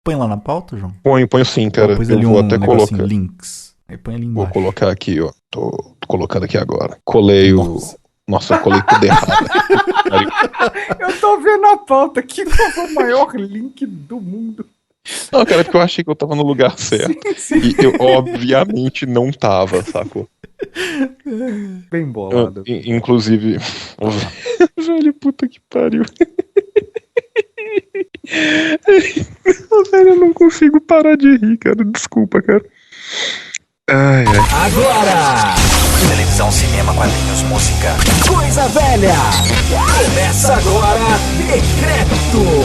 Põe lá na pauta, João? Ponho sim, cara. Pôs Eu ali vou um até negocinho, colocar. links. Aí põe ali Vou embaixo. colocar aqui, ó. Tô colocando aqui agora. Colei Nossa. Nossa, eu colei tudo errado. Eu tô vendo a pauta aqui, qual foi o maior link do mundo. Não, cara, é porque eu achei que eu tava no lugar certo. Sim. E eu, obviamente, não tava, sacou? Bem bolado. Inclusive. Velho, puta que pariu. Velho, eu não consigo parar de rir, cara. Desculpa, cara. Ai, ai. Agora! Televisão, cinema, quadrinhos, música. Coisa velha! Começa agora, Decrépitos!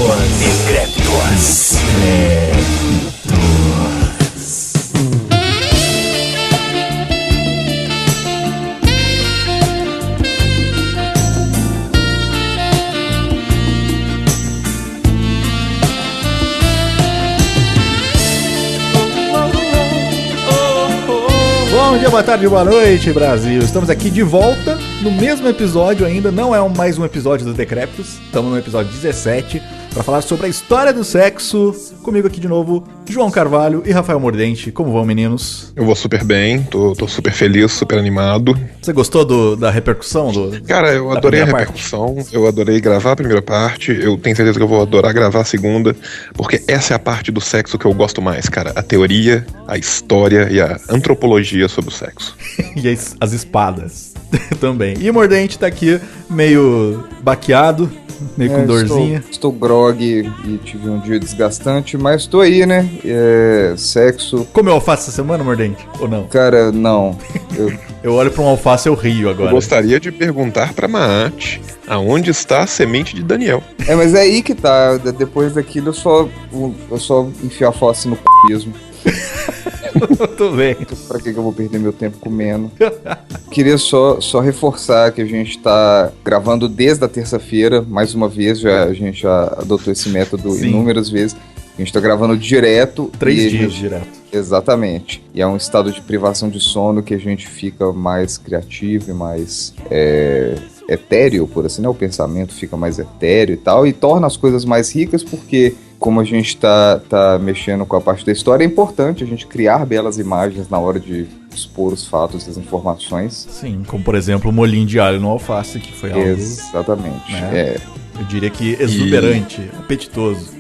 Bom dia, boa tarde, boa noite, Brasil. Estamos aqui de volta no mesmo episódio ainda. Não é mais um episódio do Decrépitos. Estamos no episódio 17 para falar sobre a história do sexo. Comigo aqui de novo, João Carvalho e Rafael Mordente. Como vão, meninos? Eu vou super bem, tô super feliz, super animado. Você gostou da repercussão? Cara, eu adorei a repercussão, eu adorei gravar a primeira parte, eu tenho certeza que eu vou adorar gravar a segunda, porque essa é a parte do sexo que eu gosto mais, cara. A teoria, a história e a antropologia sobre o sexo. E as espadas também. E o Mordente tá aqui meio baqueado, meio com dorzinha. Estou grog e tive um dia desgastante, mas estou aí, né? Sexo. Comeu alface essa semana, Mordente? Ou não? Cara, não. Eu olho pra um alface e eu rio agora. Eu gostaria de perguntar pra Maat aonde está a semente de Daniel. Mas é aí que tá. Depois daquilo eu só enfio a face no c mesmo. Tô bem. Pra que eu vou perder meu tempo comendo? Queria só reforçar que a gente tá gravando desde a terça-feira, mais uma vez, a gente já adotou esse método inúmeras vezes. A gente tá gravando direto. 3 dias direto. Exatamente. E é um estado de privação de sono que a gente fica mais criativo e mais etéreo, por assim, né? O pensamento fica mais etéreo e tal, e torna as coisas mais ricas, porque como a gente tá mexendo com a parte da história, é importante a gente criar belas imagens na hora de expor os fatos, as informações. Sim, como por exemplo o molhinho de alho no alface, que foi algo... Exatamente. Né? Eu diria que exuberante, apetitoso.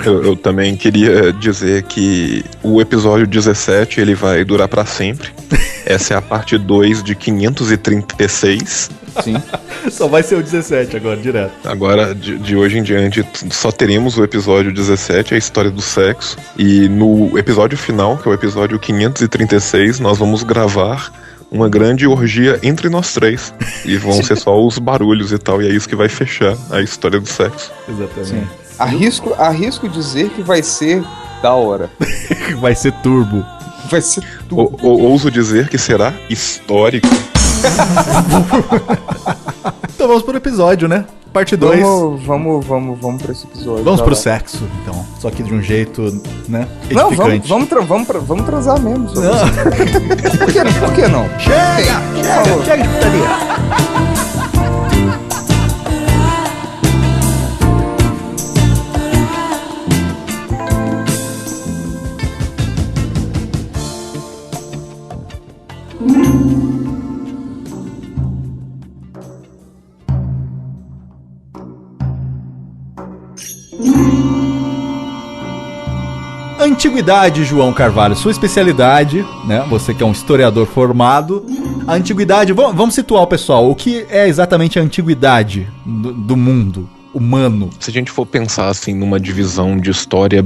Eu também queria dizer que o episódio 17 ele vai durar pra sempre. Essa é a parte 2 de 536. Sim. Só vai ser o 17 agora, direto. Agora, de hoje em diante, só teremos o episódio 17, a história do sexo. E no episódio final, que é o episódio 536, nós vamos gravar uma grande orgia entre nós três. E vão ser só os barulhos e tal, e é isso que vai fechar a história do sexo. Exatamente. Sim. Arrisco dizer que vai ser da hora. Vai ser turbo. Vai ser turbo. Ouso dizer que será histórico. Então vamos pro episódio, né? Parte 2. Vamos pra esse episódio. Vamos pro sexo, então. Só que de um jeito, né? Não, edificante. vamos transar mesmo. Não. Por que não? Chega de putaria. Antiguidade, João Carvalho, sua especialidade, né? Você que é um historiador formado. A antiguidade, vamos situar o pessoal. O que é exatamente a antiguidade do mundo humano? Se a gente for pensar assim numa divisão de história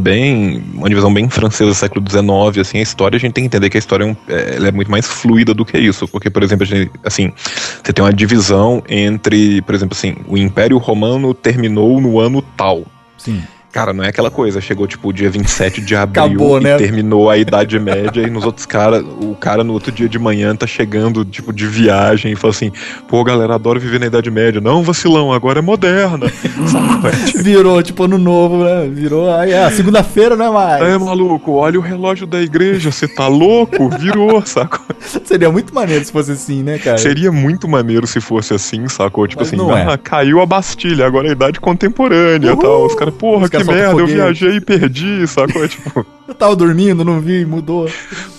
uma divisão bem francesa do século XIX, assim, a história, a gente tem que entender que a história ela é muito mais fluida do que isso, porque, por exemplo, você tem uma divisão entre, por exemplo, assim, o Império Romano terminou no ano tal. Sim. Cara, não é aquela coisa, chegou tipo o dia 27 de abril Acabou, e né? terminou a Idade Média e nos outros o cara no outro dia de manhã tá chegando tipo de viagem e fala assim, pô galera, adoro viver na Idade Média. Não, vacilão, agora é moderna. Virou tipo ano novo, né? Virou, segunda-feira não é mais. É, maluco, olha o relógio da igreja, você tá louco? Virou, sacou? Seria muito maneiro se fosse assim, né, cara? Seria muito maneiro se fosse assim, sacou? Tipo mas assim, não é. Caiu a Bastilha, agora é a Idade Contemporânea e tal. Os caras, porra, que solta merda, eu foguete. viajei e perdi, sacou? Tipo, Eu tava dormindo, não vi, mudou.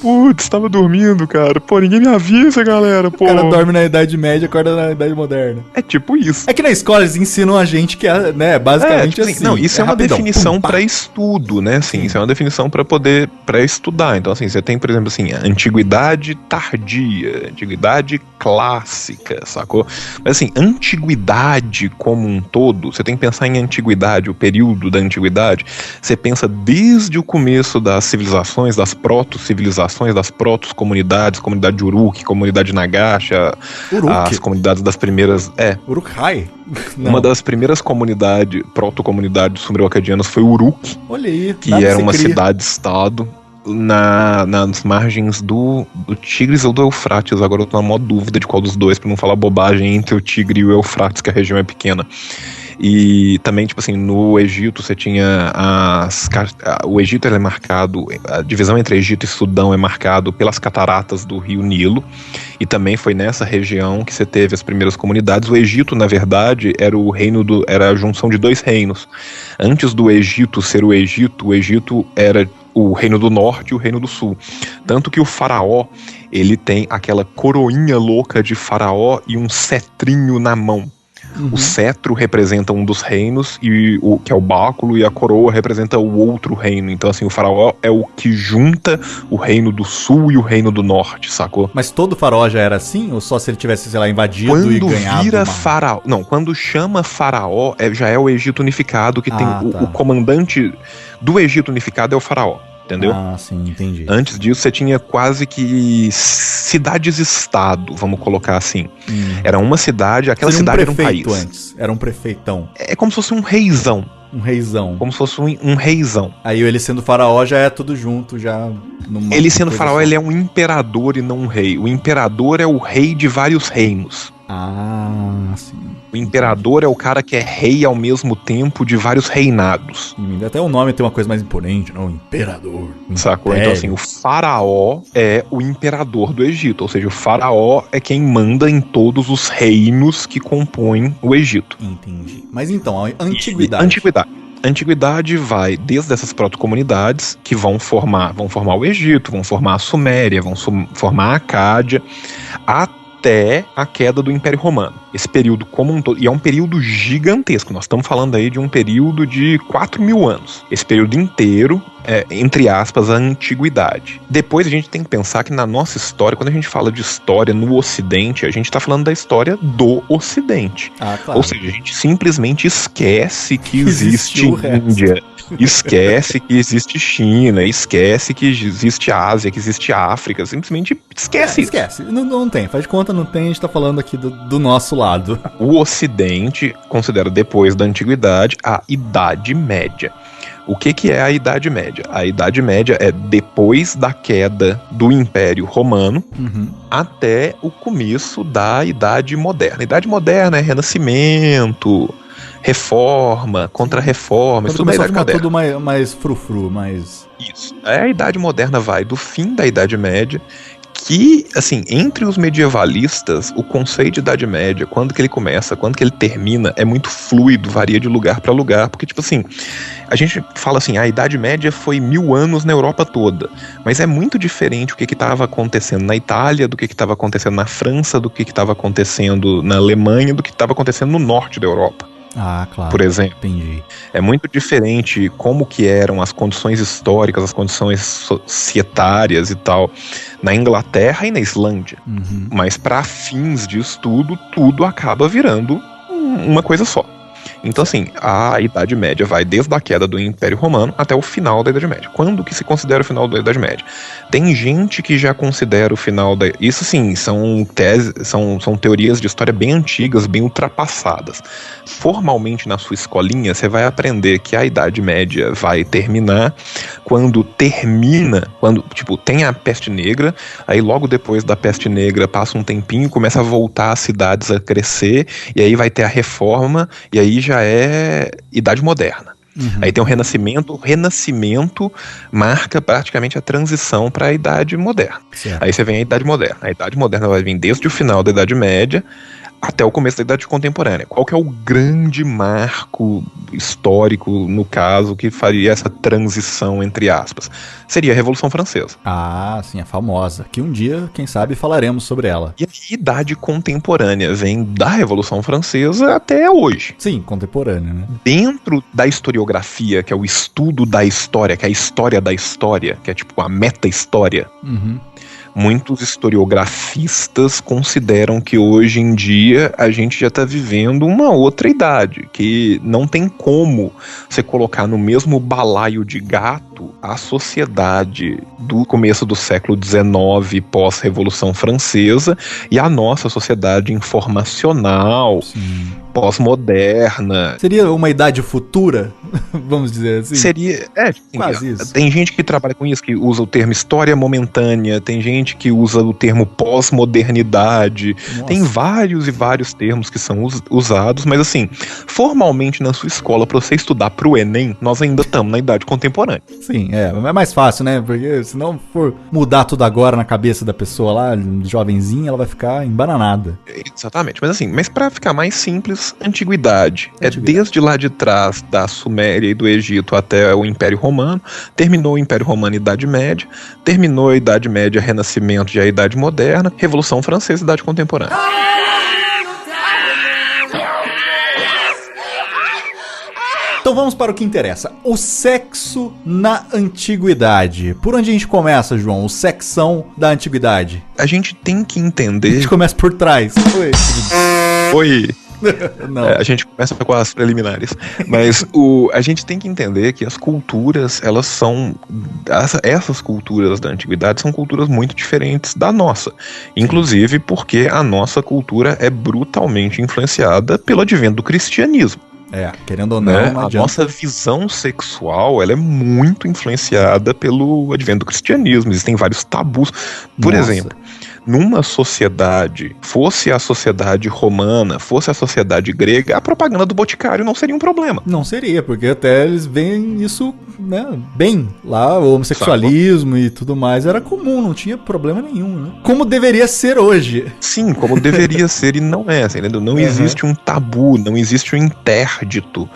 putz, tava dormindo, cara. Pô, ninguém me avisa, galera, pô. O cara dorme na Idade Média e acorda na Idade Moderna. É tipo isso. É que na escola eles ensinam a gente que é, né, basicamente tipo assim. não, isso é uma rapidão. definição Pum, pá. pra estudo, né? Assim, isso é uma definição pra poder para estudar. Então, assim, você tem, por exemplo, assim, a antiguidade tardia, antiguidade clássica, sacou? Mas assim, antiguidade como um todo, você tem que pensar em antiguidade, o período da antiguidade. Você pensa desde o começo das civilizações, das proto-civilizações, das proto-comunidades, comunidade Uruk, comunidade Nagash, Uruk? as comunidades das primeiras. Urukhai? Não. Uma das primeiras comunidades, proto-comunidades sumero-acadianas foi Uruk, Olha aí. que nada era se uma cria. cidade-estado nas margens do Tigres ou do Eufrates. Agora eu tô na maior dúvida de qual dos dois, pra não falar bobagem, entre o Tigre e o Eufrates, que a região é pequena. E também, tipo assim, no Egito você tinha o Egito ele é marcado, a divisão entre Egito e Sudão é marcado pelas cataratas do rio Nilo, e também foi nessa região que você teve as primeiras comunidades. O Egito, na verdade, era a junção de dois reinos. Antes do Egito ser o Egito era o reino do norte e o reino do sul. Tanto que o faraó, ele tem aquela coroinha louca de faraó e um cetrinho na mão. O cetro representa um dos reinos, que é o báculo, e a coroa representa o outro reino. Então, assim, o faraó é o que junta o reino do sul e o reino do norte, sacou? Mas todo faraó já era assim? Ou só se ele tivesse, sei lá, invadido e Quando ganhado? vira faraó... Não, quando chama faraó, já é o Egito unificado, que tem tá. o comandante do Egito unificado é o faraó. Entendeu? Ah, sim, entendi. Antes disso, você tinha quase que cidades-estado, vamos colocar assim. Era uma cidade, aquela Seria cidade era um país. antes. Era um prefeitão. É como se fosse um reizão. Um reizão. Como se fosse um reizão. Aí ele sendo faraó já é tudo junto, já... Ele sendo faraó, ele é um imperador e não um rei. O imperador é o rei de vários reinos. Ah, sim. O imperador é o cara que é rei ao mesmo tempo de vários reinados. Até o nome tem uma coisa mais imponente, não? Imperador. Sacou? Império. Então, assim, o faraó é o imperador do Egito. Ou seja, o faraó é quem manda em todos os reinos que compõem o Egito. Entendi. Mas então, a antiguidade. Antiguidade vai desde essas proto-comunidades que vão formar o Egito, vão formar a Suméria, vão formar a Acádia, até a queda do Império Romano. Esse período como um todo, e é um período gigantesco, nós estamos falando aí de um período de 4.000 anos. Esse período inteiro é, entre aspas, a antiguidade. Depois a gente tem que pensar que na nossa história, quando a gente fala de história no Ocidente, a gente está falando da história do Ocidente. Claro. Ou seja, a gente simplesmente esquece que existe Existiu o resto. Índia, esquece que existe China, esquece que existe Ásia, que existe África, simplesmente esquece isso. Esquece. Não tem. Faz de conta, não tem. A gente tá falando aqui do nosso lado. O Ocidente considera depois da Antiguidade a Idade Média. O que é a Idade Média? A Idade Média é depois da queda do Império Romano até o começo da Idade Moderna. A Idade Moderna é Renascimento, Reforma, Contra-Reforma, isso tudo é começou a Idade ficar Moderna. tudo mais frufru, mais... Isso. A Idade Moderna vai do fim da Idade Média, que, assim, entre os medievalistas, o conceito de Idade Média, quando que ele começa, quando que ele termina, é muito fluido, varia de lugar para lugar, porque, tipo assim, a gente fala assim, a Idade Média foi 1000 anos na Europa toda, mas é muito diferente o que estava acontecendo na Itália, do que estava acontecendo na França, do que estava acontecendo na Alemanha, do que estava acontecendo no norte da Europa. Ah, claro. Por exemplo. Entendi. É muito diferente como que eram as condições históricas, as condições societárias e tal, na Inglaterra e na Islândia. Mas para fins de estudo, tudo acaba virando uma coisa só. Então, assim, a Idade Média vai desde a queda do Império Romano até o final da Idade Média. Quando que se considera o final da Idade Média? Tem gente que já considera o final da... Isso, sim, são teorias de história bem antigas, bem ultrapassadas. Formalmente, na sua escolinha, você vai aprender que a Idade Média vai terminar quando tipo, tem a Peste Negra, aí logo depois da Peste Negra passa um tempinho, começa a voltar as cidades a crescer, e aí vai ter a Reforma, e aí já é Idade Moderna. Aí tem o Renascimento. O Renascimento marca praticamente a transição para a Idade Moderna. Certo. Aí você vem a Idade Moderna. A Idade Moderna vai vir desde o final da Idade Média até o começo da Idade Contemporânea. Qual que é o grande marco histórico, no caso, que faria essa transição, entre aspas? Seria a Revolução Francesa. Ah, sim, a famosa. Que um dia, quem sabe, falaremos sobre ela. E a Idade Contemporânea vem da Revolução Francesa até hoje. Sim, contemporânea, né? Dentro da historiografia, que é o estudo da história, que é a história da história, que é tipo a meta-história, muitos historiografistas consideram que hoje em dia a gente já está vivendo uma outra idade, que não tem como você colocar no mesmo balaio de gato a sociedade do começo do século XIX, pós-Revolução Francesa, e a nossa sociedade informacional, pós-moderna. Seria uma idade futura, vamos dizer assim? Seria, quase isso. Tem gente que trabalha com isso, que usa o termo história momentânea, tem gente que usa o termo pós-modernidade, tem vários e vários termos que são usados, mas assim, formalmente na sua escola, para você estudar pro Enem, nós ainda estamos na idade contemporânea. Sim, é mais fácil, né? Porque se não for mudar tudo agora na cabeça da pessoa lá, jovenzinha, ela vai ficar embananada. Exatamente, mas para ficar mais simples, antiguidade. É desde lá de trás da Suméria e do Egito até o Império Romano, terminou o Império Romano, Idade Média, terminou a Idade Média, Renascimento, já a Idade Moderna, Revolução Francesa, Idade Contemporânea. Então vamos para o que interessa. O sexo na antiguidade. Por onde a gente começa, João? O sexão da antiguidade. A gente tem que A entender... gente começa por trás. Oi. Não. A gente começa com as preliminares. Mas a gente tem que entender que as culturas, elas são... Essas culturas da antiguidade são culturas muito diferentes da nossa. Inclusive porque a nossa cultura é brutalmente influenciada pelo advento do cristianismo. Querendo ou não, não a adianta. nossa visão sexual, ela é muito influenciada pelo advento do cristianismo. Existem vários tabus. Por exemplo, numa sociedade, fosse a sociedade romana, fosse a sociedade grega, a propaganda do Boticário não seria um problema. Não seria, porque até eles veem isso, né, bem. Lá o homossexualismo e tudo mais era comum, não tinha problema nenhum, né? Como deveria ser hoje. Sim, como deveria ser e não é, entendeu? Não existe um tabu, não existe um interdito,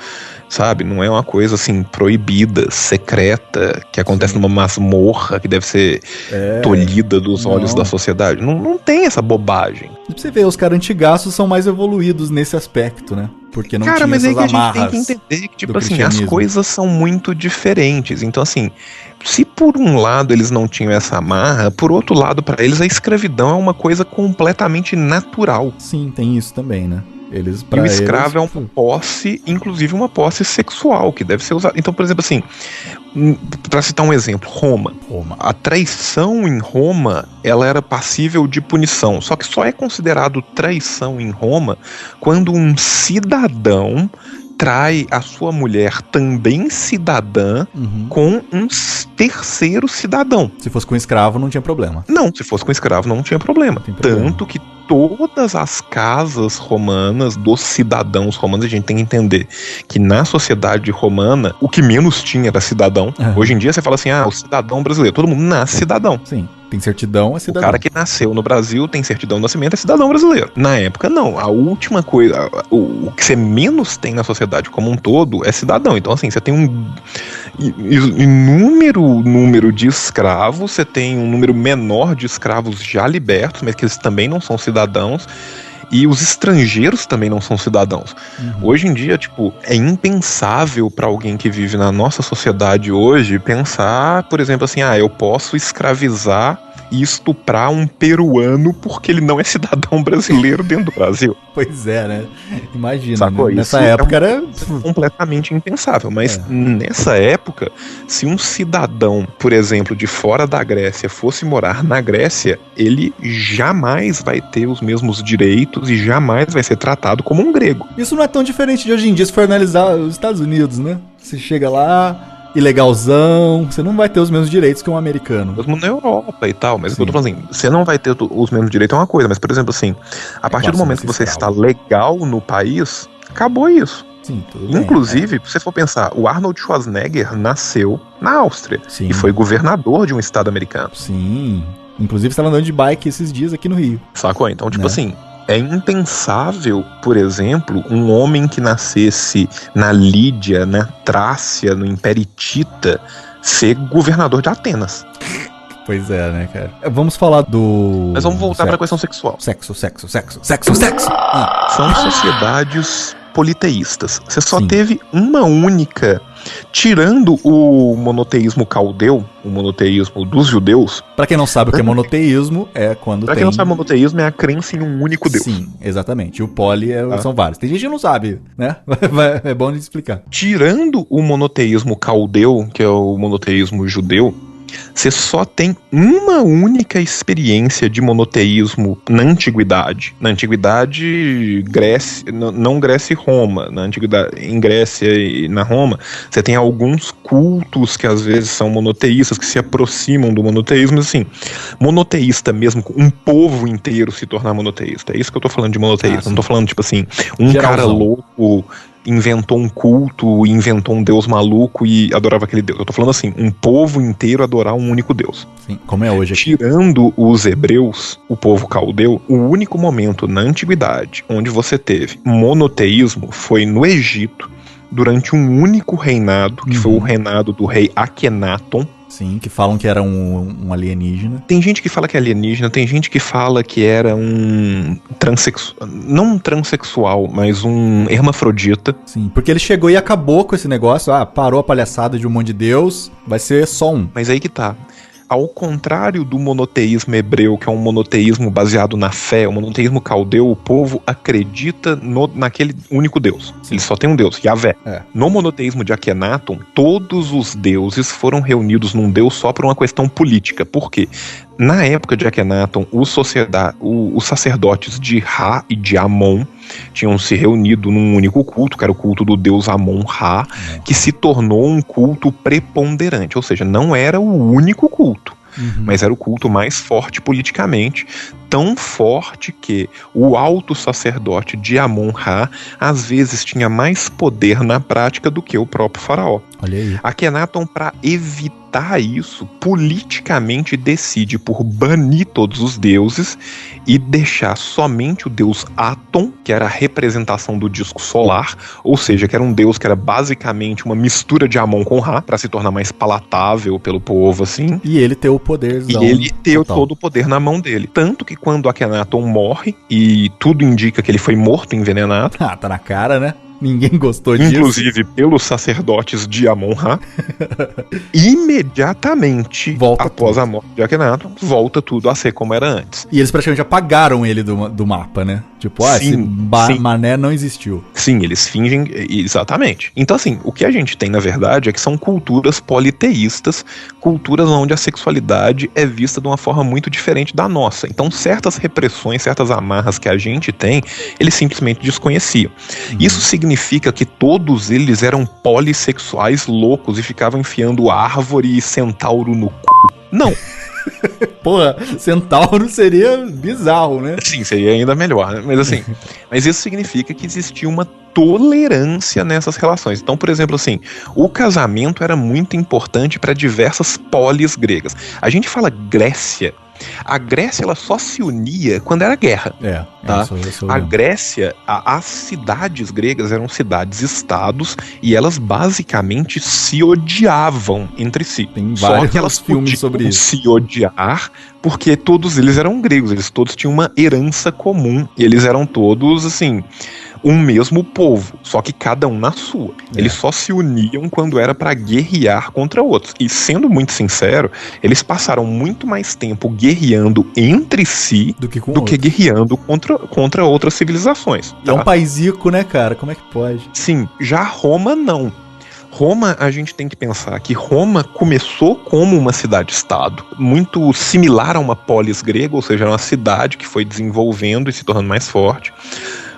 sabe? Não é uma coisa assim proibida, secreta, que acontece numa masmorra, que deve ser tolhida dos olhos da sociedade. Não tem essa bobagem. E pra você ver, os caras antigaços são mais evoluídos nesse aspecto, né? Porque não tinha mas essas aí que amarras. a gente tem que entender que, tipo assim, as coisas são muito diferentes. Então, assim, se por um lado eles não tinham essa amarra, por outro lado, pra eles a escravidão é uma coisa completamente natural. Sim, tem isso também, né? E o escravo é uma posse, inclusive uma posse sexual, que deve ser usada. Então, por exemplo, assim, para citar um exemplo, Roma. A traição em Roma, ela era passível de punição. Só que só é considerado traição em Roma quando um cidadão trai a sua mulher também cidadã com um terceiro cidadão. Se fosse com escravo não tinha problema. Não, se fosse com escravo não tinha problema. Tanto que todas as casas romanas, dos cidadãos romanos, a gente tem que entender que na sociedade romana, o que menos tinha era cidadão. Hoje em dia você fala assim, o cidadão brasileiro, todo mundo nasce cidadão. Sim, tem certidão, é cidadão. O cara que nasceu no Brasil, tem certidão de nascimento, é cidadão brasileiro. Na época, não. A última coisa, o que você menos tem na sociedade como um todo é cidadão. Então, assim, você tem um inúmero número de escravos, você tem um número menor de escravos já libertos, mas que eles também não são cidadãos. E os estrangeiros também não são cidadãos. Hoje em dia, tipo, é impensável para alguém que vive na nossa sociedade hoje pensar, por exemplo, assim, eu posso escravizar e estuprar um peruano porque ele não é cidadão brasileiro dentro do Brasil. Pois é, né? Imagina, sacou? Né? Nessa época era completamente impensável, mas nessa época, se um cidadão, por exemplo, de fora da Grécia fosse morar na Grécia, ele jamais vai ter os mesmos direitos e jamais vai ser tratado como um grego. Isso não é tão diferente de hoje em dia, se for analisar os Estados Unidos, né? Você chega lá, ilegalzão, você não vai ter os mesmos direitos que um americano. Mesmo na Europa e tal, mas eu tô falando assim, você não vai ter os mesmos direitos é uma coisa, mas por exemplo assim, a partir do momento que você está legal no país, acabou isso. Sim, tudo bem. Inclusive, se você for pensar, o Arnold Schwarzenegger nasceu na Áustria e foi governador de um estado americano. Sim, inclusive estava andando de bike esses dias aqui no Rio. Sacou? Então, tipo assim, É impensável, por exemplo, um homem que nascesse na Lídia, na Trácia, no Império Hitita, ser governador de Atenas. Pois é, né, cara? Vamos falar do... Mas vamos voltar para a questão sexual. Sexo. São sociedades politeístas. Você só Sim. teve uma única, tirando o monoteísmo caldeu, o monoteísmo dos judeus. Pra quem não sabe o que é monoteísmo, é quando Pra quem não sabe, monoteísmo é a crença em um único Deus. Sim, exatamente. O poli Tá. são vários. Tem gente que não sabe, né? É bom de explicar. Tirando o monoteísmo caldeu, que é o monoteísmo judeu, você só tem uma única experiência de monoteísmo na antiguidade. Na antiguidade, Grécia, não Grécia e Roma. Na antiguidade, em Grécia e na Roma, você tem alguns cultos que às vezes são monoteístas, que se aproximam do monoteísmo. Assim, monoteísta mesmo, um povo inteiro se tornar monoteísta. É isso que eu tô falando de monoteísta. Não tô falando, tipo assim, um Geralzão. cara louco inventou um culto, inventou um deus maluco e adorava aquele deus. Eu tô falando assim, um povo inteiro adorar um único deus. Sim, como é hoje aqui. Tirando os hebreus, o povo caldeu, o único momento na antiguidade onde você teve monoteísmo foi no Egito, durante um único reinado, que foi o reinado do rei Akhenaton. Sim, que falam que era um alienígena. Tem gente que fala que é alienígena, tem gente que fala que era um transexual, não um transexual, mas um hermafrodita. Sim, porque ele chegou e acabou com esse negócio. Ah, parou a palhaçada de um monte de Deus, vai ser só um. Mas aí que tá. Ao contrário do monoteísmo hebreu, que é um monoteísmo baseado na fé, o monoteísmo caldeu, o povo acredita naquele único Deus. Ele só tem um Deus, Yahvé. É. No monoteísmo de Akhenaton, todos os deuses foram reunidos num Deus só por uma questão política. Por quê? Na época de Akhenaton, os sacerdotes de Ra e de Amon tinham se reunido num único culto, que era o culto do deus Amon-Ra, que se tornou um culto preponderante, ou seja, não era o único culto, mas era o culto mais forte politicamente, tão forte que o alto sacerdote de Amon-Ra às vezes tinha mais poder na prática do que o próprio faraó. Olha aí. Akhenaton, para evitar isso, politicamente decide por banir todos os deuses e deixar somente o deus Aton, que era a representação do disco solar, ou seja, que era um deus que era basicamente uma mistura de Amon com Ra, para se tornar mais palatável pelo povo, assim. E ele ter o poderzão. E ele ter total. todo o poder na mão dele. Tanto que quando Akhenaton morre, e tudo indica que ele foi morto, envenenado, Ah, tá na cara, né? Ninguém gostou disso. inclusive pelos sacerdotes de Amon-Ra, imediatamente Volta após tudo. a morte de Akhenaton, volta tudo a ser como era antes. E eles praticamente apagaram ele do mapa, né? Tipo, Sim, esse sim. mané não existiu. Sim, eles fingem, exatamente. Então, assim, o que a gente tem, na verdade, é que são culturas politeístas, culturas onde a sexualidade é vista de uma forma muito diferente da nossa. Então, certas repressões, certas amarras que a gente tem, eles simplesmente desconheciam. Isso significa que todos eles eram polissexuais loucos e ficavam enfiando árvore e centauro no c... Não. Porra, centauro seria bizarro, né? Sim, seria ainda melhor, né? Mas assim, mas isso significa que existia uma tolerância nessas relações. Então, por exemplo, assim, o casamento era muito importante para diversas polis gregas. A gente fala Grécia. A Grécia, ela só se unia quando era guerra. Tá? A Grécia, as cidades gregas eram cidades-estados e elas basicamente se odiavam entre si. Tem Só vários que elas filmes sobre isso. se odiar porque todos eles eram gregos, eles todos tinham uma herança comum, e eles eram todos, assim, um mesmo povo, só que cada um na sua. Eles só se uniam quando era pra guerrear contra outros. E sendo muito sincero, eles passaram muito mais tempo guerreando entre si do que com do que guerreando contra outras civilizações. E é um país rico, né, cara? Como é que pode? Sim, já Roma não. Roma, a gente tem que pensar que Roma começou como uma cidade-estado, muito similar a uma polis grega, ou seja, era uma cidade que foi desenvolvendo e se tornando mais forte.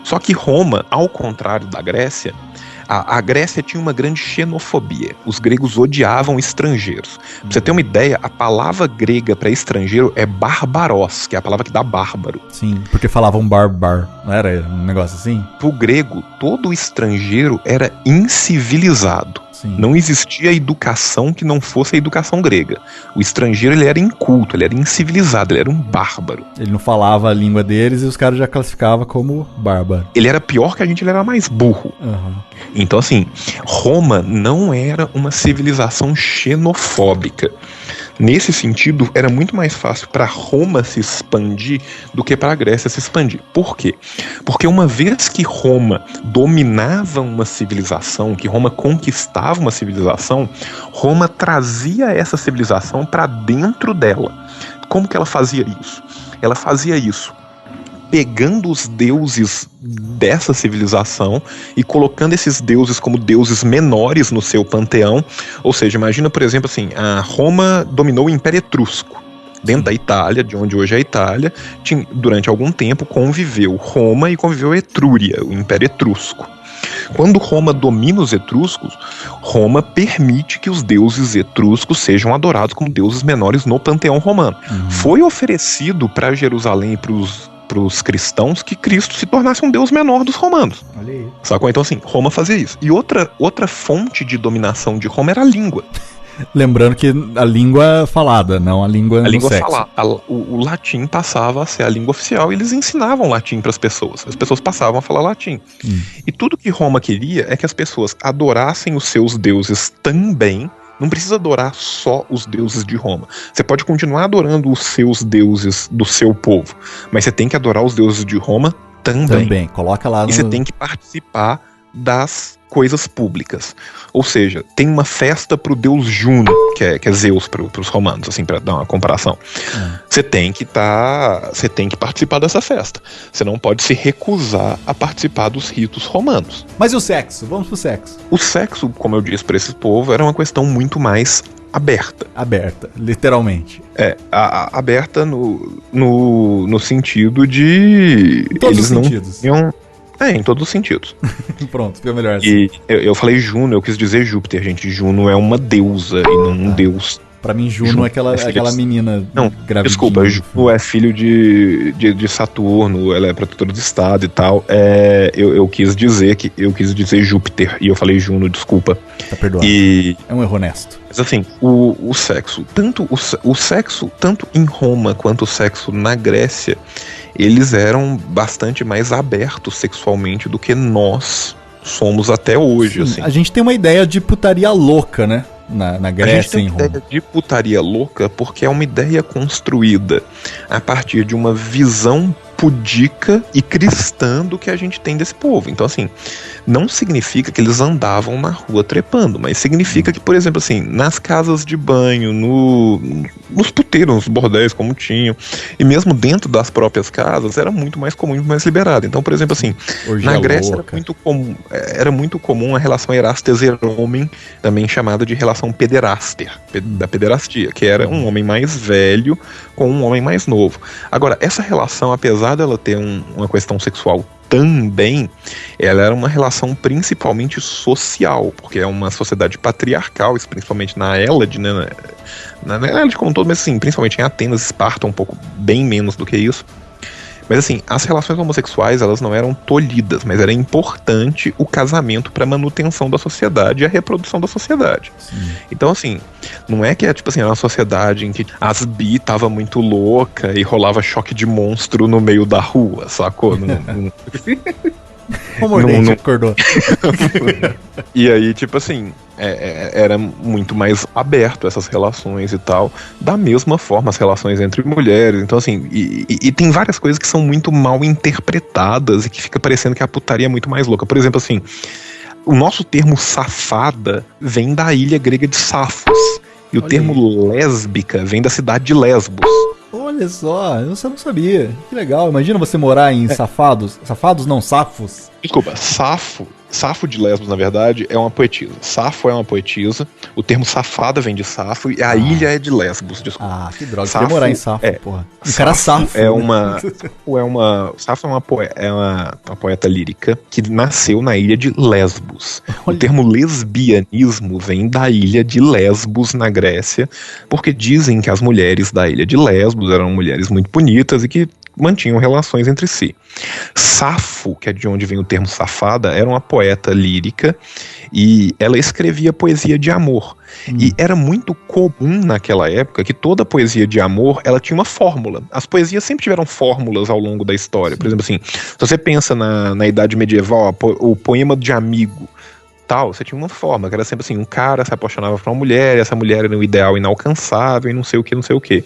Só que Roma, ao contrário da Grécia, a Grécia tinha uma grande xenofobia. Os gregos odiavam estrangeiros. Pra você ter uma ideia, a palavra grega para estrangeiro é barbaros, que é a palavra que dá bárbaro. Sim, porque falavam barbar, não era um negócio assim? Pro grego, todo estrangeiro era incivilizado. Sim. Não existia educação que não fosse a educação grega. O estrangeiro, ele era inculto, ele era incivilizado, ele era um bárbaro. Ele não falava a língua deles e os caras já classificavam como bárbaro. Ele era pior que a gente, ele era mais burro. Uhum. Então, assim, Roma não era uma civilização xenofóbica. Nesse sentido, era muito mais fácil para Roma se expandir do que para a Grécia se expandir. Por quê? Porque uma vez que Roma dominava uma civilização, que Roma conquistava uma civilização, Roma trazia essa civilização para dentro dela. Como que ela fazia isso? Ela fazia isso pegando os deuses dessa civilização e colocando esses deuses como deuses menores no seu panteão. Ou seja, imagina, por exemplo, assim, a Roma dominou o Império Etrusco. Dentro da Itália, de onde hoje é a Itália, durante algum tempo conviveu Roma e conviveu Etrúria, o Império Etrusco. Quando Roma domina os etruscos, Roma permite que os deuses etruscos sejam adorados como deuses menores no panteão romano. Foi oferecido para Jerusalém e para os cristãos que Cristo se tornasse um deus menor dos romanos. Olha aí. Sacou? Então, assim, Roma fazia isso. E outra fonte de dominação de Roma era a língua. Lembrando que a língua falada, não a língua no sexo. Falada. O latim passava a ser a língua oficial e eles ensinavam latim para as pessoas. As pessoas passavam a falar latim. E tudo que Roma queria é que as pessoas adorassem os seus deuses também. Não precisa adorar só os deuses de Roma. Você pode continuar adorando os seus deuses do seu povo, mas você tem que adorar os deuses de Roma também. Coloca lá no... E você tem que participar das coisas públicas. Ou seja, tem uma festa pro deus Juno, que é Zeus pros romanos, assim, pra dar uma comparação. Você tem que participar dessa festa. Você não pode se recusar a participar dos ritos romanos. Mas e o sexo? Vamos pro sexo. O sexo, como eu disse pra esse povo, era uma questão muito mais aberta. Aberta, literalmente. Aberta no sentido de... Em todos os sentidos. Em todos os sentidos. Pronto, ficou melhor assim. E eu falei Juno, eu quis dizer Júpiter, gente. Juno é uma deusa e não um deus. Pra mim, Juno é aquela menina gravidinha. Desculpa, Juno é filho de Saturno, ela é protetora do estado e tal. Eu quis dizer Júpiter e eu falei Juno, desculpa. Tá perdoado. É um erro honesto. Mas assim, o sexo, tanto em Roma quanto o sexo na Grécia, eles eram bastante mais abertos sexualmente do que nós somos até hoje. Sim, assim. A gente tem uma ideia de putaria louca, né? Na Grécia e em Roma. A gente tem uma ideia de putaria louca porque é uma ideia construída a partir de uma visão pudica e cristã do que a gente tem desse povo. Então, assim, não significa que eles andavam na rua trepando, mas significa que, por exemplo, assim, nas casas de banho, nos puteiros, nos bordéis, como tinham, e mesmo dentro das próprias casas, era muito mais comum e muito mais liberado. Então, por exemplo, assim, na Grécia era muito comum a relação erastes-homem, também chamada de relação pederaster, da pederastia, que era um homem mais velho com um homem mais novo. Agora, essa relação, apesar dela ter uma questão sexual também, ela era uma relação principalmente social, porque é uma sociedade patriarcal, isso principalmente na Hélade, né? Na Hélade como um todo, mas assim, principalmente em Atenas, Esparta, um pouco bem menos do que isso. Mas assim, as relações homossexuais, elas não eram tolhidas, mas era importante o casamento para a manutenção da sociedade e a reprodução da sociedade. Sim. Então assim, não é que tipo assim, era uma sociedade em que as bi tava muito louca e rolava choque de monstro no meio da rua, sacou? O mordente acordou. E aí, tipo assim, era muito mais aberto essas relações e tal. Da mesma forma, as relações entre mulheres. Então, assim, e tem várias coisas que são muito mal interpretadas e que fica parecendo que a putaria é muito mais louca. Por exemplo, assim, o nosso termo safada vem da ilha grega de Safos. E o termo lésbica vem da cidade de Lesbos. Olha só, eu não sabia. Que legal. Imagina você morar em Safados. Safados não, Safos. Desculpa, Safo de Lesbos, na verdade, é uma poetisa. Safo é uma poetisa. O termo safada vem de Safo e a ilha é de Lesbos, desculpa. Ah, que droga. Safo, morar em Safo, porra. O cara Safo. Safo é uma poeta lírica que nasceu na ilha de Lesbos. Olha. O termo lesbianismo vem da ilha de Lesbos, na Grécia, porque dizem que as mulheres da ilha de Lesbos eram mulheres muito bonitas e que mantinham relações entre si. Safo, que é de onde vem o termo safada, era uma poeta lírica e ela escrevia poesia de amor. E era muito comum naquela época que toda poesia de amor, ela tinha uma fórmula. As poesias sempre tiveram fórmulas ao longo da história. Por exemplo, assim, se você pensa na Idade Medieval, o poema de amigo, tal, você tinha uma forma, que era sempre assim, um cara se apaixonava por uma mulher, e essa mulher era um ideal inalcançável, e não sei o que, não sei o que.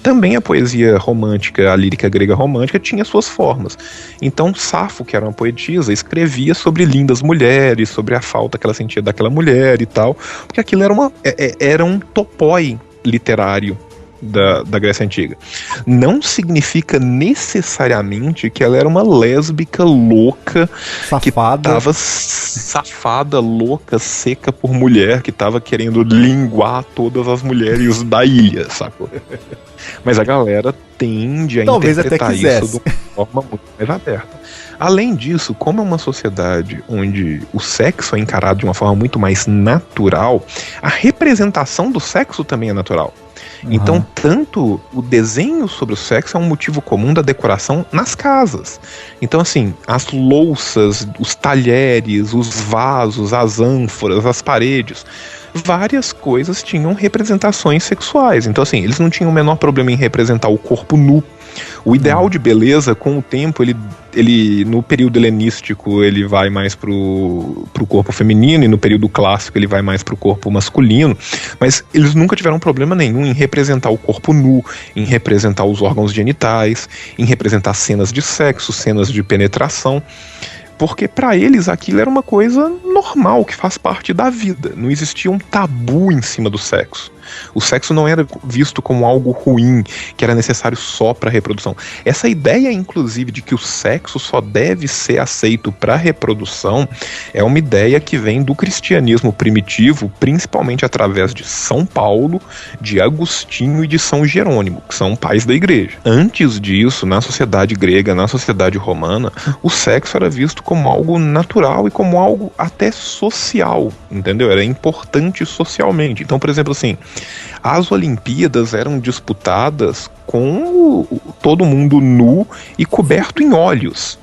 Também a poesia romântica, a lírica grega romântica, tinha suas formas. Então Safo, que era uma poetisa, escrevia sobre lindas mulheres, sobre a falta que ela sentia daquela mulher e tal, porque aquilo era um topói literário da Grécia Antiga. Não significa necessariamente que ela era uma lésbica louca, Safada. que tava safada, louca, seca por mulher, que tava querendo linguar todas as mulheres da ilha, sacou? Mas a galera tende a Talvez interpretar até quisesse. isso de uma forma muito mais aberta. Além disso, como é uma sociedade onde o sexo é encarado de uma forma muito mais natural, a representação do sexo também é natural. Então, tanto o desenho sobre o sexo é um motivo comum da decoração nas casas. Então, assim, as louças, os talheres, os vasos, as ânforas, as paredes, várias coisas tinham representações sexuais. Então, assim, eles não tinham o menor problema em representar o corpo nu. O ideal de beleza, com o tempo, ele no período helenístico, ele vai mais pro corpo feminino, e no período clássico ele vai mais pro corpo masculino, mas eles nunca tiveram problema nenhum em representar o corpo nu, em representar os órgãos genitais, em representar cenas de sexo, cenas de penetração, porque para eles aquilo era uma coisa normal, que faz parte da vida. Não existia um tabu em cima do sexo. O sexo não era visto como algo ruim, que era necessário só para reprodução. Essa ideia, inclusive, de que o sexo só deve ser aceito para reprodução é uma ideia que vem do cristianismo primitivo, principalmente através de São Paulo, de Agostinho e de São Jerônimo, que são pais da igreja. Antes disso, na sociedade grega, na sociedade romana, o sexo era visto como algo natural e como algo até social, entendeu? Era importante socialmente. Então, por exemplo, assim, as Olimpíadas eram disputadas com todo mundo nu e coberto em óleos.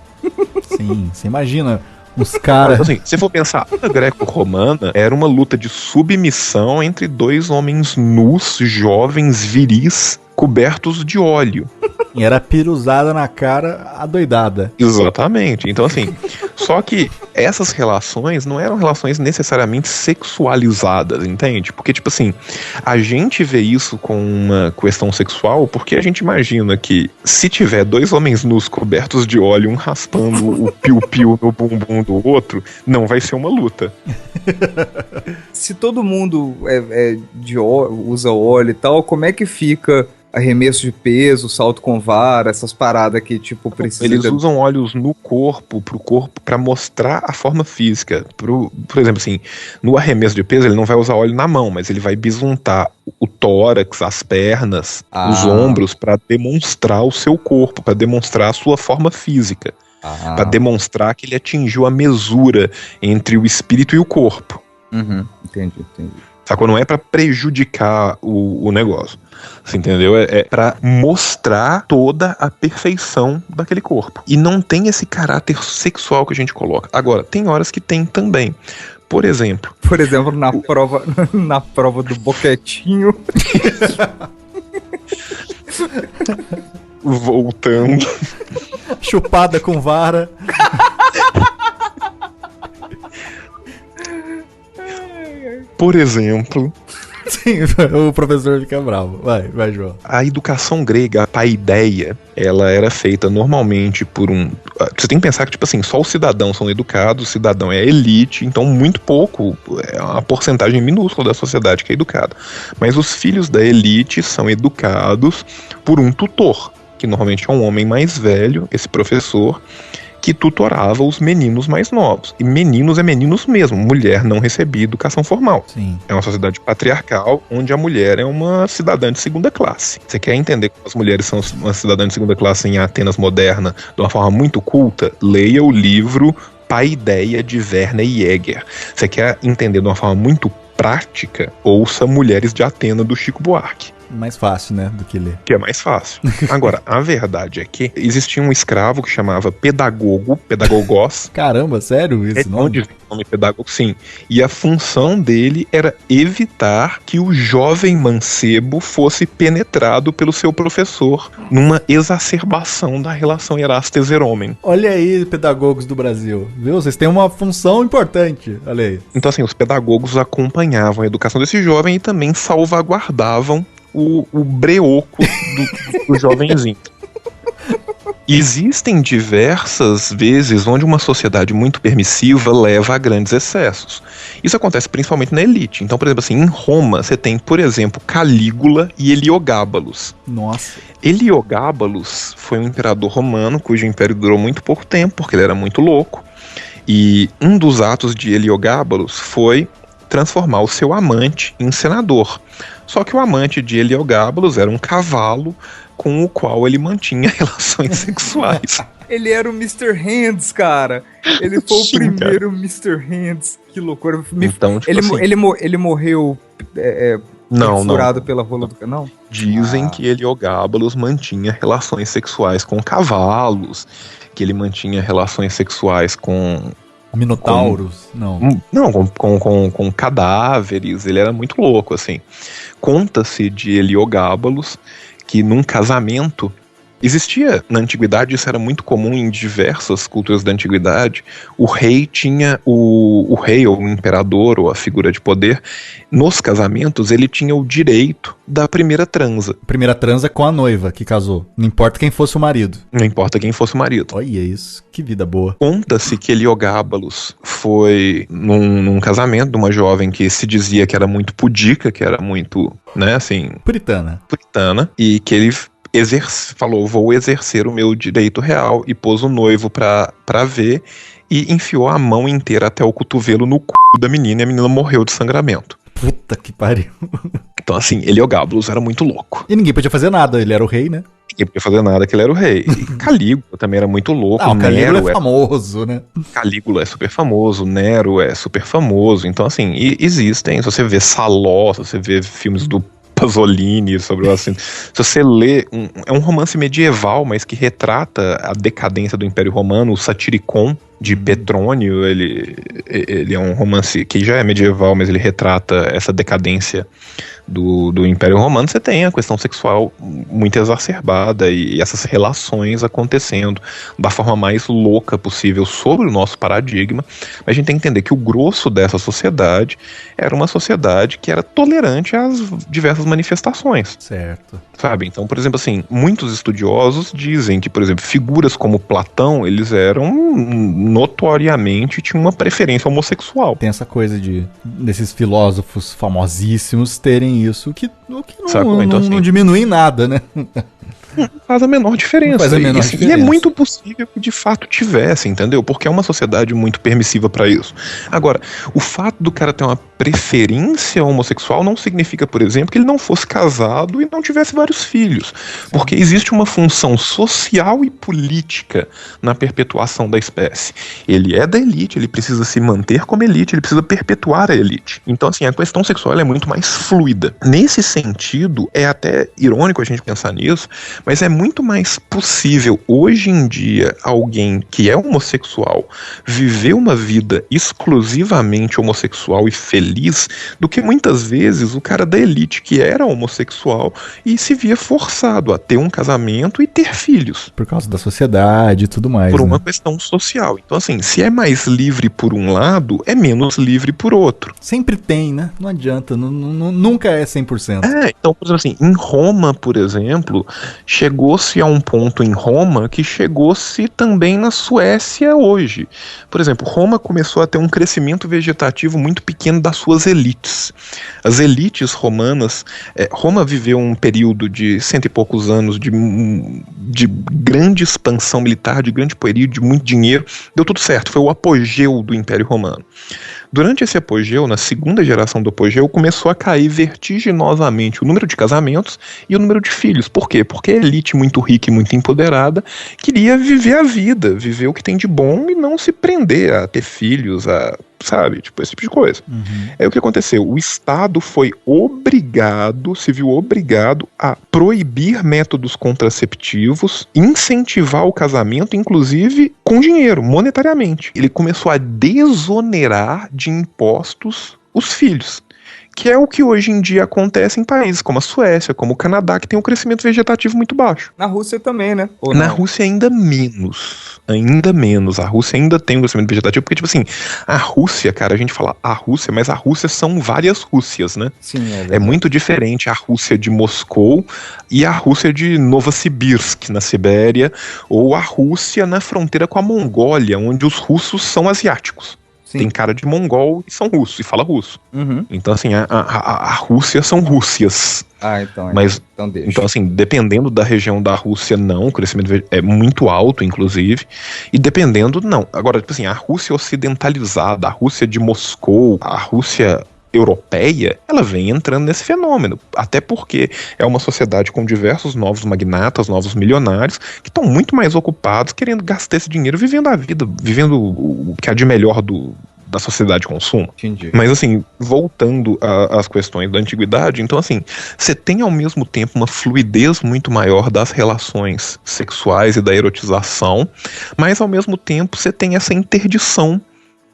Sim, você imagina os caras... Assim, se for pensar, a greco-romana era uma luta de submissão entre dois homens nus, jovens, viris, cobertos de óleo. E era piruzada na cara adoidada. Exatamente. Então, assim, só que essas relações não eram relações necessariamente sexualizadas, entende? Porque, tipo assim, a gente vê isso com uma questão sexual porque a gente imagina que se tiver dois homens nus cobertos de óleo, um raspando o piu-piu no bumbum do outro, não vai ser uma luta. Se todo mundo usa óleo e tal, como é que fica arremesso de peso, salto com vara, essas paradas que, tipo, precisa... Eles usam óleos no corpo, pro corpo, pra mostrar a forma física. Por exemplo, assim, no arremesso de peso, ele não vai usar óleo na mão, mas ele vai bisuntar o tórax, as pernas, os ombros, pra demonstrar o seu corpo, pra demonstrar a sua forma física. Pra demonstrar que ele atingiu a mesura entre o espírito e o corpo. Entendi. Sacou? Não é pra prejudicar o negócio. Você entendeu? É pra mostrar toda a perfeição daquele corpo. E não tem esse caráter sexual que a gente coloca. Agora, tem horas que tem também. Por exemplo, na prova do boquetinho. Voltando. Chupada com vara. Por exemplo... Sim, o professor fica bravo. Vai, João. A educação grega, a paideia, ela era feita normalmente por um... Você tem que pensar que, tipo assim, só os cidadãos são educados, o cidadão é elite, então muito pouco, é uma porcentagem minúscula da sociedade que é educada. Mas os filhos da elite são educados por um tutor, que normalmente é um homem mais velho, esse professor, que tutorava os meninos mais novos. E meninos é meninos mesmo, mulher não recebia educação formal. Sim. É uma sociedade patriarcal, onde a mulher é uma cidadã de segunda classe. Você quer entender como as mulheres são uma cidadã de segunda classe em Atenas moderna de uma forma muito culta? Leia o livro Paideia de Werner Jäger. Você quer entender de uma forma muito prática? Ouça Mulheres de Atena, do Chico Buarque. Mais fácil, né, do que ler. Que é mais fácil. Agora, a verdade é que existia um escravo que chamava pedagogos. Caramba, sério esse nome? Onde vem o nome pedagogo, sim. E a função dele era evitar que o jovem mancebo fosse penetrado pelo seu professor numa exacerbação da relação Erastes-Herômen. Olha aí, pedagogos do Brasil, viu? Vocês têm uma função importante, olha aí. Então, assim, os pedagogos acompanhavam a educação desse jovem e também salvaguardavam o breoco do jovenzinho. Existem diversas vezes onde uma sociedade muito permissiva leva a grandes excessos. Isso acontece principalmente na elite. Então, por exemplo, assim, em Roma, você tem, por exemplo, Calígula e Heliogábalus. Nossa. Heliogábalus foi um imperador romano cujo império durou muito pouco tempo, porque ele era muito louco. E um dos atos de Heliogábalus foi transformar o seu amante em senador. Só que o amante de Heliogábalus era um cavalo com o qual ele mantinha relações sexuais. Ele era o Mr. Hands, cara. Ele foi o primeiro Mr. Hands. Que loucura. Então, tipo ele morreu furado pela rola do canal? Dizem que Heliogábalus mantinha relações sexuais com cavalos, que ele mantinha relações sexuais com Minotauros? Com cadáveres. Ele era muito louco, assim. Conta-se de Heliogábalus que num casamento existia na antiguidade, isso era muito comum em diversas culturas da antiguidade. O rei tinha o rei ou o imperador ou a figura de poder, nos casamentos ele tinha o direito da primeira transa. Primeira transa com a noiva que casou, não importa quem fosse o marido. Não importa quem fosse o marido. Olha isso, que vida boa. Conta-se que Heliogábalus foi num casamento de uma jovem que se dizia que era muito pudica, que era muito, né, assim... Puritana, e que ele falou, vou exercer o meu direito real, e pôs o noivo pra ver e enfiou a mão inteira até o cotovelo no c*** da menina, e a menina morreu de sangramento. Puta que pariu. Então, assim, Heliogábalus era muito louco. E ninguém podia fazer nada, ele era o rei, né? Ninguém podia fazer nada, que ele era o rei. E Calígula também era muito louco. O Calígula é famoso, né? Calígula é super famoso, Nero é super famoso. Então, assim, existem, se você vê Saló, se você vê filmes do Pasolini sobre o assunto. Se você lê, é um romance medieval, mas que retrata a decadência do Império Romano, o Satiricon de Petrônio. Ele é um romance que já é medieval, mas ele retrata essa decadência do Império Romano. Você tem a questão sexual muito exacerbada e essas relações acontecendo da forma mais louca possível sobre o nosso paradigma. Mas a gente tem que entender que o grosso dessa sociedade era uma sociedade que era tolerante às diversas manifestações. Certo. Sabe? Então, por exemplo, assim, muitos estudiosos dizem que, por exemplo, figuras como Platão, eles eram notoriamente, tinham uma preferência homossexual. Tem essa coisa desses filósofos famosíssimos terem isso, que não diminui em nada, né? Não faz a menor diferença. Não faz a menor diferença. E é muito possível que de fato tivesse, entendeu? Porque é uma sociedade muito permissiva pra isso. Agora, o fato do cara ter uma preferência homossexual não significa, por exemplo, que ele não fosse casado e não tivesse vários filhos. Porque existe uma função social e política na perpetuação da espécie. Ele é da elite, ele precisa se manter como elite, ele precisa perpetuar a elite. Então, assim, a questão sexual é muito mais fluida. Nesse sentido, é até irônico a gente pensar nisso, mas é muito mais possível hoje em dia alguém que é homossexual viver uma vida exclusivamente homossexual e feliz do que muitas vezes o cara da elite que era homossexual e se via forçado a ter um casamento e ter filhos. Por causa da sociedade e tudo mais. Por uma questão social. Então, assim, se é mais livre por um lado, é menos livre por outro. Sempre tem, né? Não adianta, nunca é 100%. Então, por exemplo, assim, em Roma, por exemplo, chegou-se a um ponto em Roma que chegou-se também na Suécia hoje. Por exemplo, Roma começou a ter um crescimento vegetativo muito pequeno das suas elites. As elites romanas, Roma viveu um período de 100 e poucos anos de grande expansão militar, de grande poderio, de muito dinheiro. Deu tudo certo, foi o apogeu do Império Romano. Durante esse apogeu, na segunda geração do apogeu, começou a cair vertiginosamente o número de casamentos e o número de filhos. Por quê? Porque a elite muito rica e muito empoderada queria viver a vida, viver o que tem de bom e não se prender a ter filhos, a sabe? Tipo, esse tipo de coisa. Aí o que aconteceu? O Estado se viu obrigado a proibir métodos contraceptivos, incentivar o casamento, inclusive com dinheiro, monetariamente. Ele começou a desonerar de impostos os filhos, que é o que hoje em dia acontece em países como a Suécia, como o Canadá, que tem um crescimento vegetativo muito baixo. Na Rússia também, né? Ou Na não? Rússia ainda menos. Ainda menos. A Rússia ainda tem um crescimento vegetativo, porque, tipo assim, a Rússia, cara, a gente fala a Rússia, mas a Rússia são várias Rússias, né? Sim, é É verdade. muito diferente a Rússia de Moscou e a Rússia de Novosibirsk, na Sibéria, ou a Rússia na fronteira com a Mongólia, onde os russos são asiáticos. Sim. Tem cara de mongol e são russos, e fala russo. Uhum. Então, assim, a Rússia são Rússias. Ah, então Mas, então deixa. então, assim, dependendo da região da Rússia, não, o crescimento é muito alto, inclusive, e dependendo, não. Agora, tipo assim, a Rússia ocidentalizada, a Rússia de Moscou, a Rússia europeia, ela vem entrando nesse fenômeno, até porque é uma sociedade com diversos novos magnatas, novos milionários, que estão muito mais ocupados querendo gastar esse dinheiro vivendo a vida, vivendo o que há de melhor da sociedade de consumo. Entendi. Mas assim, voltando às questões da antiguidade, então assim, você tem ao mesmo tempo uma fluidez muito maior das relações sexuais e da erotização, mas ao mesmo tempo você tem essa interdição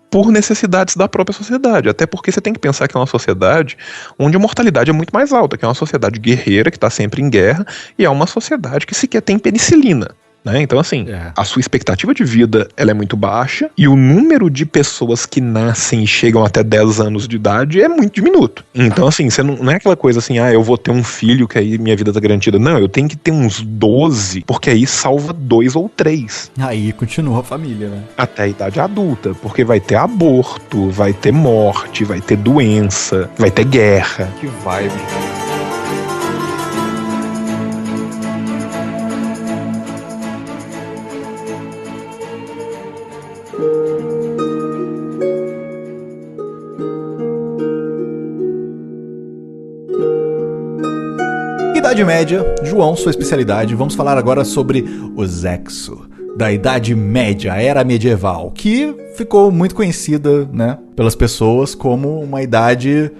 por necessidades da própria sociedade, até porque você tem que pensar que é uma sociedade onde a mortalidade é muito mais alta, que é uma sociedade guerreira, que está sempre em guerra, e é uma sociedade que sequer tem penicilina. Né? Então, assim, a sua expectativa de vida ela é muito baixa e o número de pessoas que nascem e chegam até 10 anos de idade é muito diminuto. Então, assim, você não é aquela coisa assim, eu vou ter um filho que aí minha vida tá garantida. Não, eu tenho que ter uns 12, porque aí salva 2 ou 3. Aí continua a família, né? Até a idade adulta, porque vai ter aborto, vai ter morte, vai ter doença, vai ter guerra. Que vibe. Idade Média, João, sua especialidade. Vamos falar agora sobre o sexo da Idade Média, a Era Medieval, que ficou muito conhecida, né, pelas pessoas como uma idade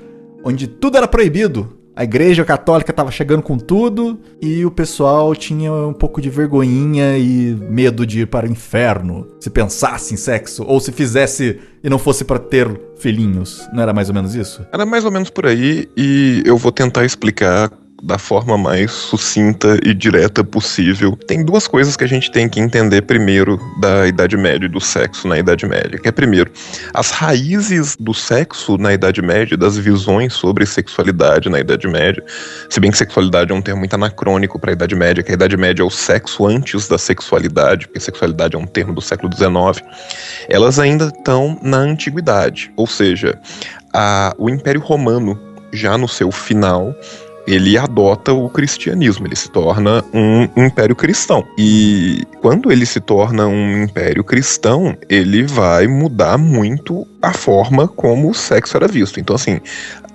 onde tudo era proibido. A Igreja Católica estava chegando com tudo e o pessoal tinha um pouco de vergonhinha e medo de ir para o inferno se pensasse em sexo ou se fizesse e não fosse para ter filhinhos. Não era mais ou menos isso? Era mais ou menos por aí e eu vou tentar explicar da forma mais sucinta e direta possível. Tem duas coisas que a gente tem que entender primeiro da Idade Média e do sexo na Idade Média, que é primeiro, as raízes do sexo na Idade Média, das visões sobre sexualidade na Idade Média, se bem que sexualidade é um termo muito anacrônico para a Idade Média, que a Idade Média é o sexo antes da sexualidade, porque sexualidade é um termo do século XIX, elas ainda estão na Antiguidade, ou seja, o Império Romano, já no seu final, ele adota o cristianismo, ele se torna um império cristão. E quando ele se torna um império cristão, ele vai mudar muito a forma como o sexo era visto. Então, assim,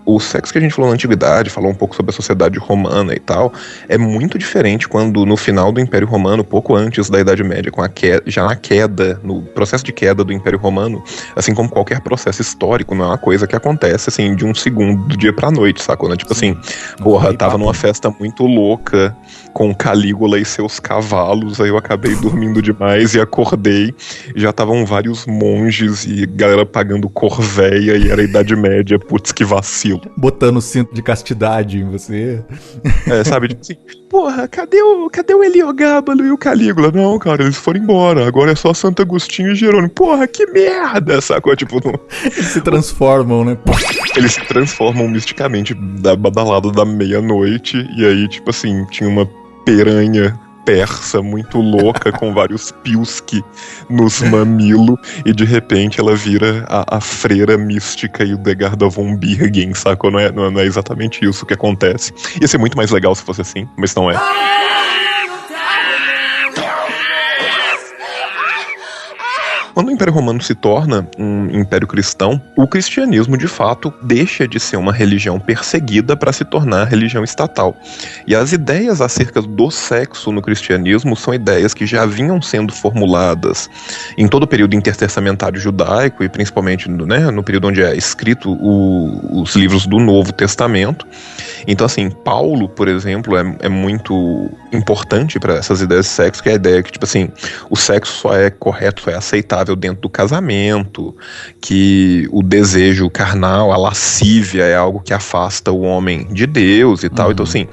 o sexo que a gente falou na Antiguidade, falou um pouco sobre a sociedade romana e tal, é muito diferente quando no final do Império Romano, pouco antes da Idade Média, com a queda, já na queda, no processo de queda do Império Romano, assim como qualquer processo histórico, não é uma coisa que acontece assim de um segundo do dia pra noite, sacou? Né? Tipo assim, porra, tava numa festa muito louca com Calígula e seus cavalos, aí eu acabei dormindo demais e acordei, já estavam vários monges e galera pagando corvéia e era a Idade Média, putz, que vacilo. Botando o cinto de castidade em você. Sabe, tipo assim, porra, cadê o Heliogábalo e o Calígula? Não, cara, eles foram embora, agora é só Santo Agostinho e Jerônimo. Porra, que merda, sacou? Tipo, Eles se transformam, né? eles se transformam misticamente da badalada da meia-noite, e aí, tipo assim, tinha uma piranha persa muito louca com vários piuski nos mamilos e de repente ela vira a freira mística e o Degarda von Birgen, sacou? Não é exatamente isso que acontece. Ia ser muito mais legal se fosse assim, mas não é. Quando o Império Romano se torna um império cristão, o cristianismo, de fato, deixa de ser uma religião perseguida para se tornar religião estatal. E as ideias acerca do sexo no cristianismo são ideias que já vinham sendo formuladas em todo o período intertestamentário judaico e principalmente no período onde é escrito os livros do Novo Testamento. Então, assim, Paulo, por exemplo, é muito importante para essas ideias de sexo, que é a ideia que, tipo assim, o sexo só é correto, só é aceitável dentro do casamento, que o desejo carnal, a lascívia é algo que afasta o homem de Deus e tal. Então, assim,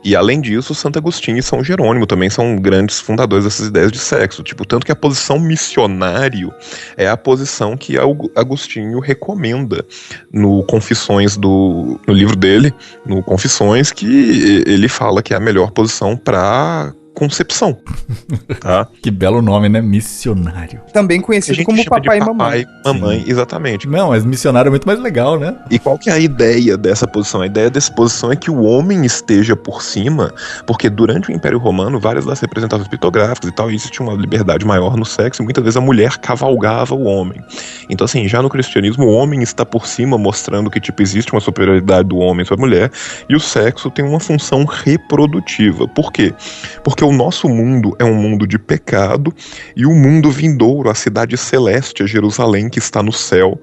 e além disso, Santo Agostinho e São Jerônimo também são grandes fundadores dessas ideias de sexo. Tipo, tanto que a posição missionário é a posição que Agostinho recomenda no Confissões no livro dele, no Confissões, que ele fala que é a melhor posição para concepção, tá? Que belo nome, né? Missionário. Também conhecido como papai e mamãe. Mamãe, exatamente. Não, mas missionário é muito mais legal, né? E qual que é a ideia dessa posição? A ideia dessa posição é que o homem esteja por cima, porque durante o Império Romano, várias das representações pitográficas e tal, existia uma liberdade maior no sexo, e muitas vezes a mulher cavalgava o homem. Então, assim, já no cristianismo, o homem está por cima, mostrando que, tipo, existe uma superioridade do homem sobre a mulher, e o sexo tem uma função reprodutiva. Por quê? Porque o nosso mundo é um mundo de pecado, e o mundo vindouro, a cidade celeste, a Jerusalém que está no céu,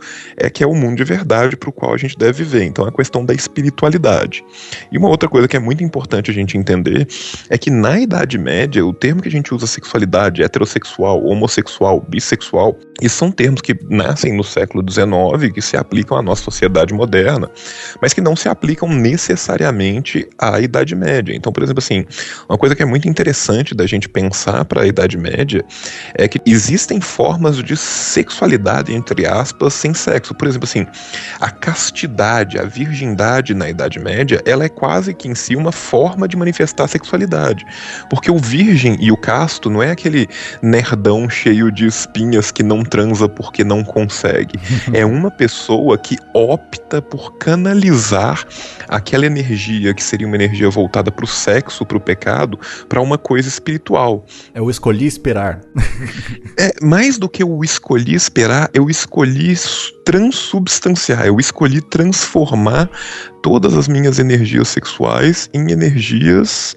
que é o mundo de verdade para o qual a gente deve viver. Então é a questão da espiritualidade. E uma outra coisa que é muito importante a gente entender é que na Idade Média, o termo que a gente usa, sexualidade, heterossexual, homossexual, bissexual, esses são termos que nascem no século XIX, que se aplicam à nossa sociedade moderna, mas que não se aplicam necessariamente à Idade Média. Então, por exemplo, assim, uma coisa que é muito interessante da gente pensar para a Idade Média é que existem formas de sexualidade, entre aspas, sem sexo. Por exemplo, assim, a castidade, a virgindade na Idade Média, ela é quase que em si uma forma de manifestar a sexualidade. Porque o virgem e o casto não é aquele nerdão cheio de espinhas que não transa porque não consegue. É uma pessoa que opta por canalizar aquela energia que seria uma energia voltada para o sexo, para o pecado, para uma coisa espiritual. Eu escolhi esperar. Mais do que eu escolhi esperar, eu escolhi transubstanciar, eu escolhi transformar todas as minhas energias sexuais em energias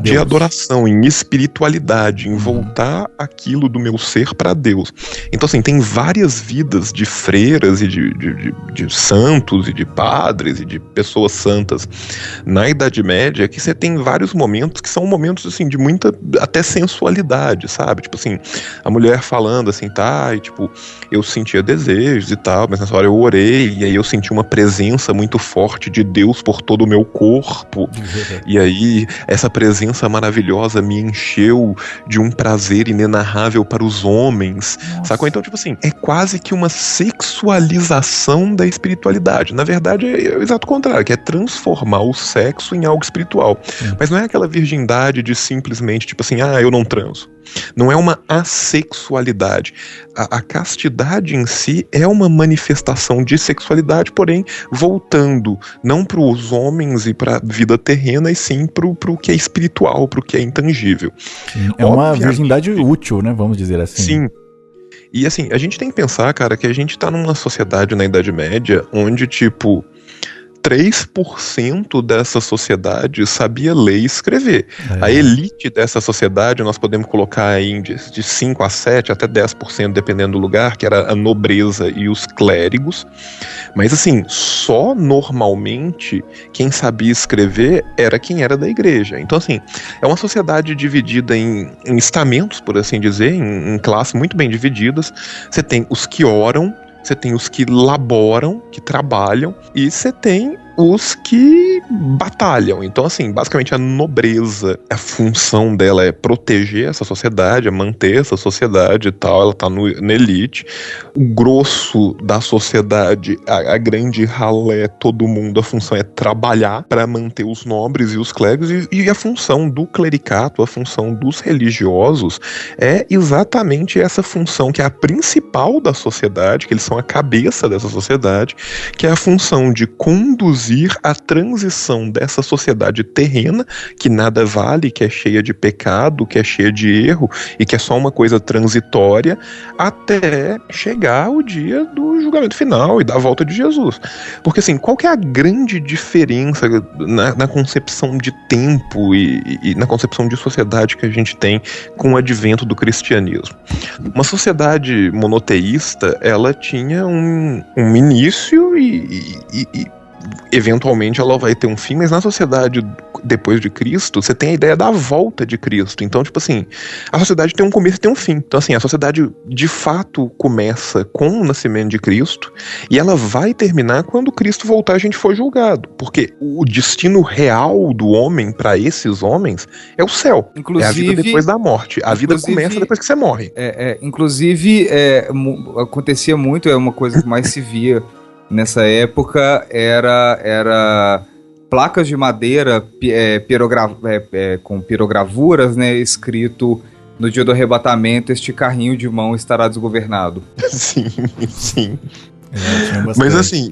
de adoração, em espiritualidade, em voltar aquilo do meu ser para Deus. Então, assim, tem várias vidas de freiras e de santos e de padres e de pessoas santas na Idade Média que você tem vários momentos que são momentos, assim, de muita até sensualidade, sabe? Tipo assim, a mulher falando assim, tá, e tipo, eu sentia desejos e tal, mas nessa hora eu orei e aí eu senti uma presença muito forte de Deus por todo o meu corpo. E aí essa presença maravilhosa me encheu de um prazer inenarrável para os homens. Nossa. Sacou? Então, tipo assim, é quase que uma sexualização da espiritualidade. Na verdade, é o exato contrário, que é transformar o sexo em algo espiritual. Mas não é aquela virgindade de simplesmente, tipo assim, eu não transo. Não é uma assexualidade. A castidade em si é uma manifestação de sexualidade, porém voltando não para os homens e para a vida terrena, e sim para o que é espiritual, para o que é intangível. É uma virgindade útil, né? Vamos dizer assim. Sim. E assim, a gente tem que pensar, cara, que a gente tá numa sociedade na Idade Média onde, tipo, 3% dessa sociedade sabia ler e escrever. A elite dessa sociedade, nós podemos colocar aí de 5 a 7, até 10%, dependendo do lugar, que era a nobreza e os clérigos. Mas assim, só normalmente quem sabia escrever era quem era da igreja. Então assim, é uma sociedade dividida em estamentos, por assim dizer, em classes muito bem divididas. Você tem os que oram, você tem os que laboram, que trabalham, e você tem os que batalham. Então, assim, basicamente a nobreza, a função dela é proteger essa sociedade, é manter essa sociedade e tal, ela tá na elite. O grosso da sociedade, a grande ralé, todo mundo, a função é trabalhar para manter os nobres e os clérigos, e a função do clericato, a função dos religiosos é exatamente essa função que é a principal da sociedade, que eles são a cabeça dessa sociedade, que é a função de conduzir conduzir a transição dessa sociedade terrena, que nada vale, que é cheia de pecado, que é cheia de erro e que é só uma coisa transitória, até chegar o dia do julgamento final e da volta de Jesus. Porque assim, qual que é a grande diferença na concepção de tempo e na concepção de sociedade que a gente tem com o advento do cristianismo? Uma sociedade monoteísta, ela tinha um início e eventualmente ela vai ter um fim, mas na sociedade depois de Cristo, você tem a ideia da volta de Cristo. Então, tipo assim, a sociedade tem um começo e tem um fim. Então, assim, a sociedade de fato começa com o nascimento de Cristo e ela vai terminar quando Cristo voltar e a gente for julgado. Porque o destino real do homem, para esses homens, é o céu. Inclusive, é a vida depois da morte. A vida começa depois que você morre. Inclusive, acontecia muito, é uma coisa que mais se via nessa época, era placas de madeira com pirogravuras, né, escrito: no dia do arrebatamento, este carrinho de mão estará desgovernado. Sim, sim. Mas assim,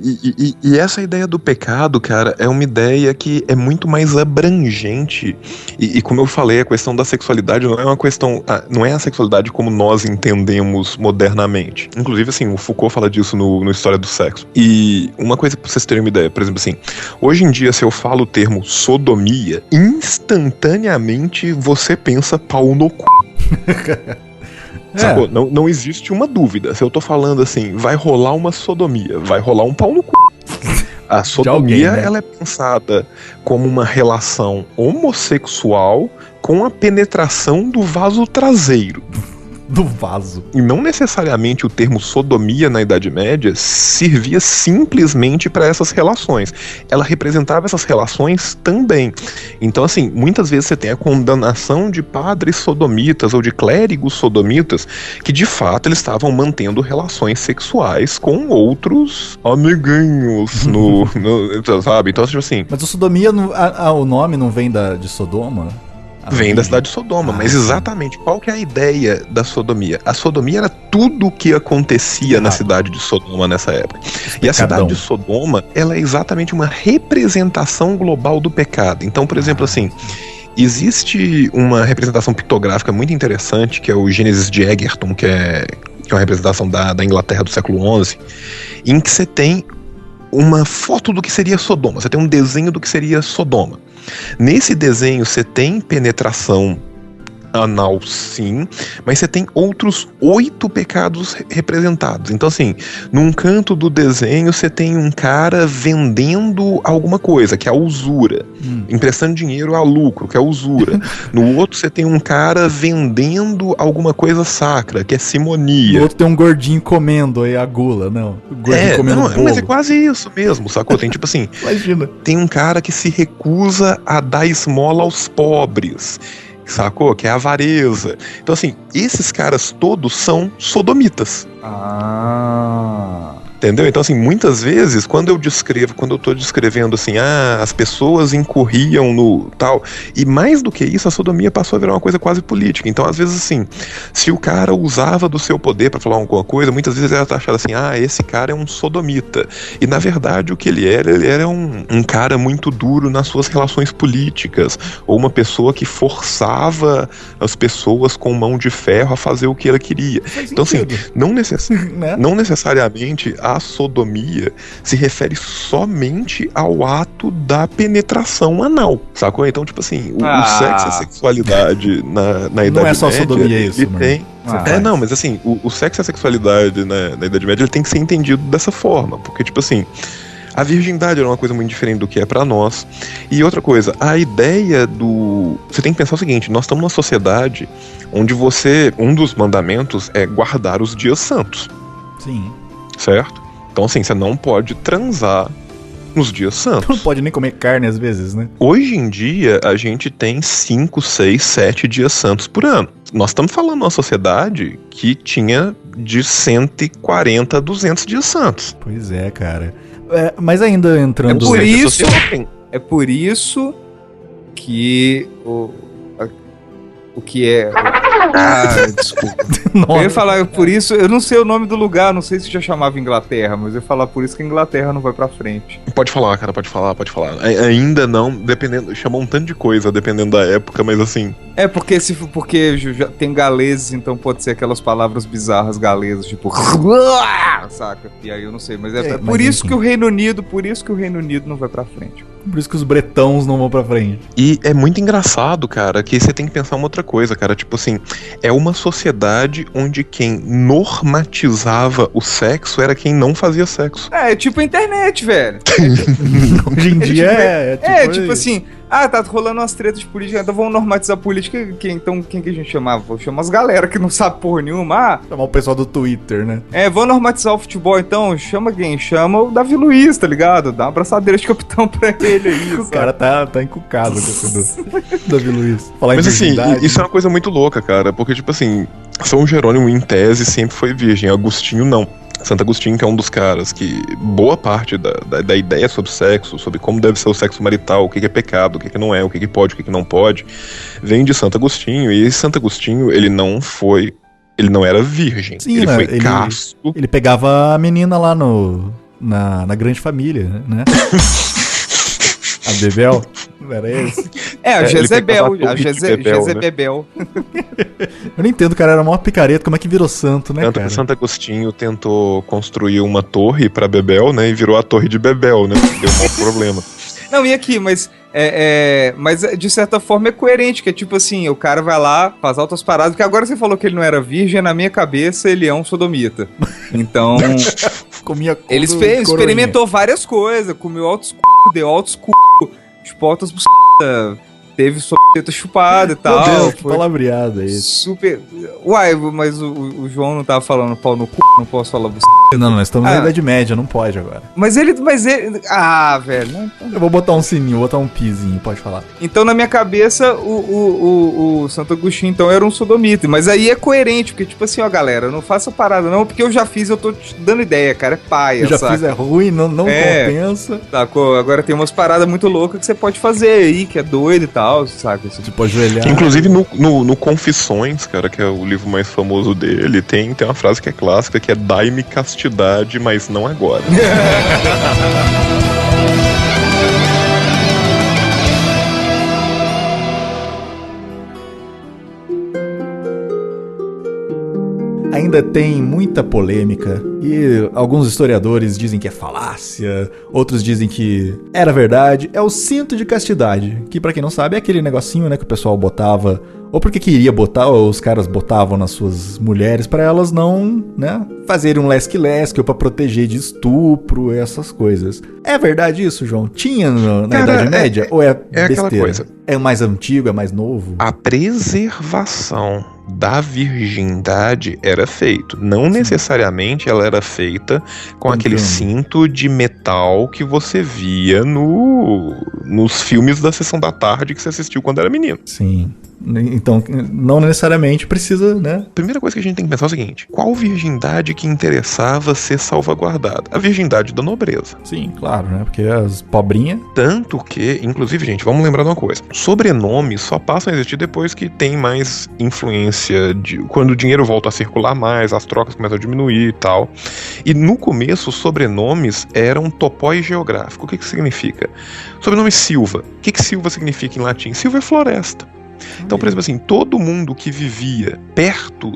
e essa ideia do pecado, cara, é uma ideia que é muito mais abrangente e como eu falei, a questão da sexualidade não é uma questão, não é a sexualidade como nós entendemos modernamente. Inclusive, assim, o Foucault fala disso no História do Sexo. E uma coisa pra vocês terem uma ideia, por exemplo, assim, hoje em dia, se eu falo o termo sodomia, instantaneamente você pensa pau no cu. Sacou? Não existe uma dúvida. Se eu tô falando assim, vai rolar uma sodomia, vai rolar um pau no cu. A sodomia, alguém, né? Ela é pensada como uma relação homossexual com a penetração do vaso traseiro. Do vaso. E não necessariamente o termo sodomia na Idade Média servia simplesmente para essas relações. Ela representava essas relações também. Então, assim, muitas vezes você tem a condenação de padres sodomitas ou de clérigos sodomitas que, de fato, eles estavam mantendo relações sexuais com outros amiguinhos, sabe? Então, tipo assim... Mas o sodomia, o nome não vem de Sodoma? Vem da cidade de Sodoma, mas exatamente qual que é a ideia da sodomia? A sodomia era tudo o que acontecia na cidade de Sodoma nessa época. E a cidade de Sodoma, ela é exatamente uma representação global do pecado. Então, por exemplo, assim, existe uma representação pictográfica muito interessante, que é o Gênesis de Egerton, que é uma representação da Inglaterra do século XI, em que você tem uma foto do que seria Sodoma, você tem um desenho do que seria Sodoma. Nesse desenho você tem penetração anal, sim, mas você tem outros 8 pecados representados. Então, assim, num canto do desenho você tem um cara vendendo alguma coisa, que é a usura, emprestando dinheiro a lucro, que é a usura. No outro você tem um cara vendendo alguma coisa sacra, que é simonia. No outro tem um gordinho comendo aí a gula, não. O gordinho comendo bolo. Mas é quase isso mesmo, sacou? Tem tipo assim, imagina. Tem um cara que se recusa a dar esmola aos pobres, sacou? Que é a avareza. Então, assim, esses caras todos são sodomitas. Entendeu? Então, assim, muitas vezes, quando eu tô descrevendo assim, as pessoas incorriam no tal, e mais do que isso, a sodomia passou a virar uma coisa quase política. Então, às vezes, assim, se o cara usava do seu poder pra falar alguma coisa, muitas vezes era taxado assim, esse cara é um sodomita. E, na verdade, o que ele era um cara muito duro nas suas relações políticas, ou uma pessoa que forçava as pessoas com mão de ferro a fazer o que ela queria. Então, assim, não necessariamente a sodomia se refere somente ao ato da penetração anal, sacou? Então, tipo assim, o sexo e a sexualidade na Idade Média... Não é só sodomia isso, ele tem... não, mas assim, o sexo e a sexualidade na Idade Média ele tem que ser entendido dessa forma, porque, tipo assim, a virgindade era uma coisa muito diferente do que é pra nós. E outra coisa, a ideia do... Você tem que pensar o seguinte, nós estamos numa sociedade onde um dos mandamentos é guardar os dias santos. Sim. Certo? Então, assim, você não pode transar nos dias santos. Não pode nem comer carne às vezes, né? Hoje em dia, a gente tem 5, 6, 7 dias santos por ano. Nós estamos falando de uma sociedade que tinha de 140 a 200 dias santos. Pois é, cara. Mas ainda entrando... É por isso que o que é... Desculpa. Nossa. Eu ia falar por isso, eu não sei o nome do lugar, não sei se já chamava Inglaterra, mas eu ia falar por isso que a Inglaterra não vai pra frente. Pode falar, cara, pode falar. Ainda não, dependendo, chamou um tanto de coisa, dependendo da época, mas assim... Porque já tem galeses, então pode ser aquelas palavras bizarras galesas, tipo... Saca? E aí eu não sei, mas por isso que o Reino Unido não vai pra frente. Por isso que os bretões não vão pra frente. E é muito engraçado, cara, que você tem que pensar uma outra coisa, cara. Tipo assim, é uma sociedade onde quem normatizava o sexo era quem não fazia sexo. É tipo a internet, velho. Hoje em dia tipo assim... tá rolando umas tretas de política, então vamos normatizar a política. Então quem que a gente chamava? Vou chamar as galera que não sabe porra nenhuma. Chamar o pessoal do Twitter, né? Vamos normatizar o futebol, então. Chama quem? Chama o Davi Luiz, tá ligado? Dá uma abraçadeira de capitão pra ele aí. O cara tá encucado com esse do Davi Luiz. Falar Mas em assim, virgindade, isso é uma coisa muito louca, cara. Porque, tipo assim, São Jerônimo, em tese, sempre foi virgem. Agostinho, não. Santo Agostinho, que é um dos caras que boa parte da ideia sobre sexo, sobre como deve ser o sexo marital, o que é pecado, o que não é, o que pode, o que não pode, vem de Santo Agostinho. E esse Santo Agostinho, ele não era virgem. Sim, ele né? foi casto. Ele pegava a menina lá na Grande Família, né? A Bebel, não era esse? A Jezebel, a Jezebel. Eu não entendo, cara, era o maior picareta, como é que virou santo, né, Tanto cara? que Santo Agostinho tentou construir uma torre pra Bebel, né, e virou a torre de Bebel, né, deu um mau problema. Não, e aqui, mas de certa forma é coerente, que é tipo assim, o cara vai lá, faz altas paradas, porque agora você falou que ele não era virgem, na minha cabeça ele é um sodomita. Então, ele experimentou várias coisas, comeu altos deu altos chupou altas teve sua chupada e tal. Meu Deus, que palavreado é esse? Super... Uai, mas o João não tava falando pau no não posso falar Não, nós estamos na Idade Média, não pode agora. Mas ele... velho... Não, então... Eu vou botar um sininho, vou botar um pizinho, pode falar. Então, na minha cabeça, o Santo Agostinho, então, era um sodomita. Mas aí é coerente, porque, tipo assim, ó, galera, não faça parada não, porque eu já fiz, eu tô te dando ideia, cara, é paia, eu já fiz, é ruim, não compensa. Tá, agora tem umas paradas muito loucas que você pode fazer aí, que é doido e tal, saca? Tipo, ajoelhar. Inclusive, no Confissões, cara, que é o livro mais famoso dele, tem uma frase que é clássica, que é dai-me castidade, mas não agora. Ainda tem muita polêmica e alguns historiadores dizem que é falácia, outros dizem que era verdade. É o cinto de castidade, que pra quem não sabe é aquele negocinho, né, que o pessoal botava, ou porque queria botar, ou os caras botavam nas suas mulheres pra elas não, né, fazerem um lesque-lesque ou pra proteger de estupro, essas coisas. É verdade isso, João? Tinha na Idade Média? Ou é besteira? Aquela coisa. É mais antigo, é mais novo? A preservação da virgindade era feito. Não necessariamente ela era feita com aquele cinto de metal que você via nos filmes da Sessão da Tarde que você assistiu quando era menino. Sim. Então, não necessariamente precisa, né? Primeira coisa que a gente tem que pensar é o seguinte: qual virgindade que interessava ser salvaguardada? A virgindade da nobreza. Sim, claro, né? Porque as pobrinhas... Tanto que, inclusive, gente, vamos lembrar de uma coisa. Sobrenomes só passam a existir depois que tem mais influência quando o dinheiro volta a circular mais, as trocas começam a diminuir e tal. E no começo, os sobrenomes eram topói geográfico. O que significa? Sobrenome Silva. O que Silva significa em latim? Silva é floresta. Então, por exemplo, assim, todo mundo que vivia perto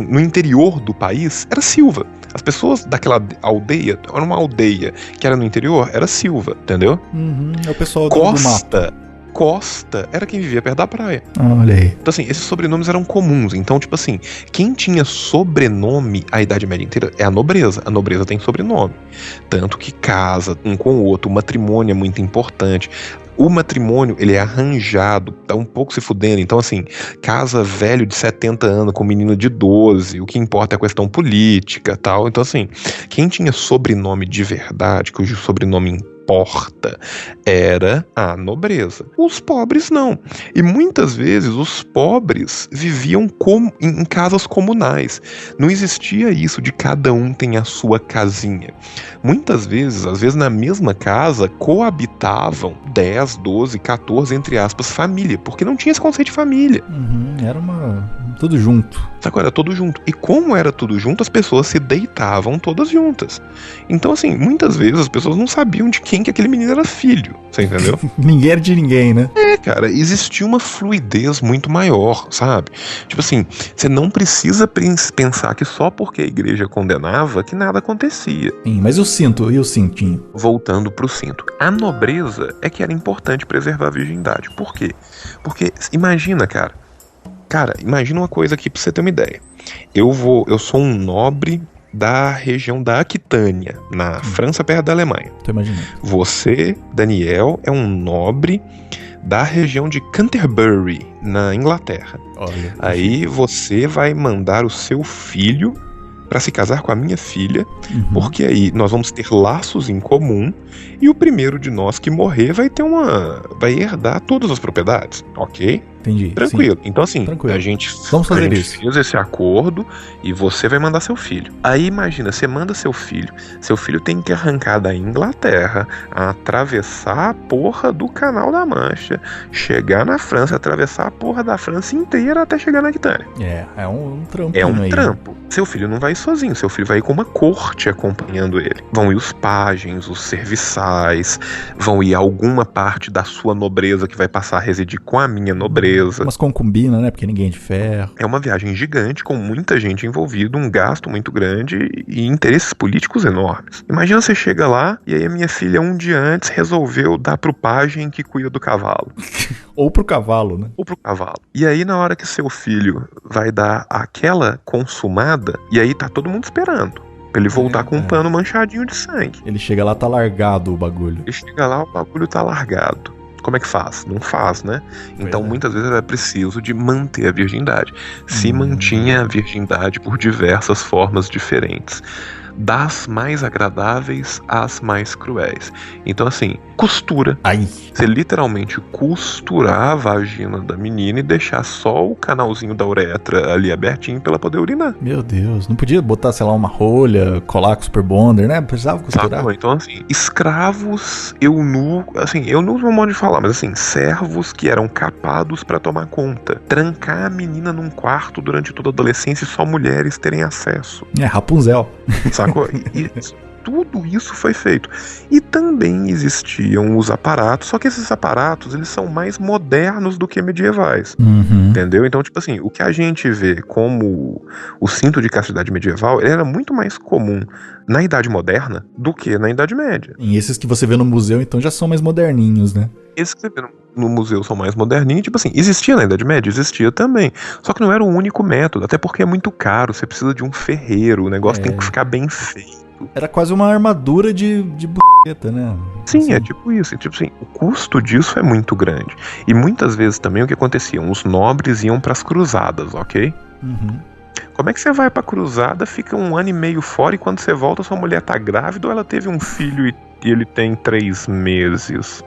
no interior do país era Silva. As pessoas daquela aldeia, era uma aldeia que era no interior, era Silva, entendeu? É o pessoal do mapa. Costa era quem vivia perto da praia. Olha aí. Então, assim, esses sobrenomes eram comuns. Então, tipo assim, quem tinha sobrenome a Idade Média inteira é a nobreza. A nobreza tem sobrenome. Tanto que casa um com o outro, o matrimônio é muito importante. O matrimônio, ele é arranjado, tá um pouco se fudendo. Então, assim, casa velho de 70 anos com menino de 12, o que importa é a questão política e tal. Então, assim, quem tinha sobrenome de verdade, cujo sobrenome porta era a nobreza. Os pobres não. E muitas vezes os pobres viviam em casas comunais. Não existia isso de cada um tem a sua casinha. Muitas vezes, às vezes na mesma casa, coabitavam 10, 12, 14, entre aspas, família, porque não tinha esse conceito de família. Era tudo junto. Sacou? Era tudo junto. E como era tudo junto, as pessoas se deitavam todas juntas. Então, assim, muitas vezes as pessoas não sabiam de quem que aquele menino era filho. Você entendeu? Ninguém era de ninguém, né? Cara, existia uma fluidez muito maior, sabe? Tipo assim, você não precisa pensar que só porque a igreja condenava que nada acontecia. Sim, mas o cinto e o cintinho? Voltando pro cinto. A nobreza é que era importante preservar a virgindade. Por quê? Porque, imagina, cara. Cara, imagina uma coisa aqui pra você ter uma ideia. Eu sou um nobre da região da Aquitânia, na França, perto da Alemanha. Tô imaginando. Você, Daniel, é um nobre da região de Canterbury, na Inglaterra. Olha. Aí você vai mandar o seu filho para se casar com a minha filha, porque aí nós vamos ter laços em comum e o primeiro de nós que morrer vai herdar todas as propriedades, ok? Entendi. Tranquilo. Sim. Então assim, Tranquilo. a gente fez esse acordo e você vai mandar seu filho. Aí imagina, você manda seu filho tem que arrancar da Inglaterra, atravessar a porra do Canal da Mancha, chegar na França, atravessar a porra da França inteira até chegar na Aquitânia. É um trampo. É um trampo. Seu filho não vai sozinho, seu filho vai ir com uma corte acompanhando ele. Vão ir os pajens, os serviçais, vão ir alguma parte da sua nobreza que vai passar a residir com a minha nobreza. Umas concubinas, né? Porque ninguém é de ferro. É uma viagem gigante, com muita gente envolvida, um gasto muito grande e interesses políticos enormes. Imagina você chega lá e aí a minha filha, um dia antes, resolveu dar pro pajem que cuida do cavalo. Ou pro cavalo, né? Ou pro cavalo. E aí, na hora que seu filho vai dar aquela consumada, e aí tá todo mundo esperando. Pra ele voltar com um pano manchadinho de sangue. Ele chega lá, tá largado o bagulho. Ele chega lá, o bagulho tá largado. Como é que faz? Não faz, né? Então, muitas vezes era preciso de manter a virgindade. Se mantinha a virgindade por diversas formas diferentes. Das mais agradáveis às mais cruéis. Então, assim, costura. Ai. Você literalmente costurar a vagina da menina e deixar só o canalzinho da uretra ali abertinho pra ela poder urinar. Meu Deus, não podia botar, sei lá, uma rolha, colar com super bonder, né? Precisava costurar. Tá, então, assim, escravos, eunucos é um modo de falar, mas assim, servos que eram capados pra tomar conta. Trancar a menina num quarto durante toda a adolescência e só mulheres terem acesso. Rapunzel. Sacou? Tudo isso foi feito. E também existiam os aparatos, só que esses aparatos, eles são mais modernos do que medievais. Entendeu? Então, tipo assim, o que a gente vê como o cinto de castidade medieval, ele era muito mais comum na Idade Moderna do que na Idade Média. E esses que você vê no museu, então, já são mais moderninhos, né? Esses que você vê no museu são mais moderninhos, tipo assim, existia na Idade Média? Existia também. Só que não era o único método, até porque é muito caro, você precisa de um ferreiro, o negócio tem que ficar bem feito. Era quase uma armadura de buceta, né? Sim, assim. é tipo isso. Tipo assim, o custo disso é muito grande. E muitas vezes também o que acontecia? Os nobres iam pras cruzadas, ok? Como é que você vai pra cruzada, fica 1 ano e meio fora e quando você volta sua mulher tá grávida ou ela teve um filho e ele tem 3 meses?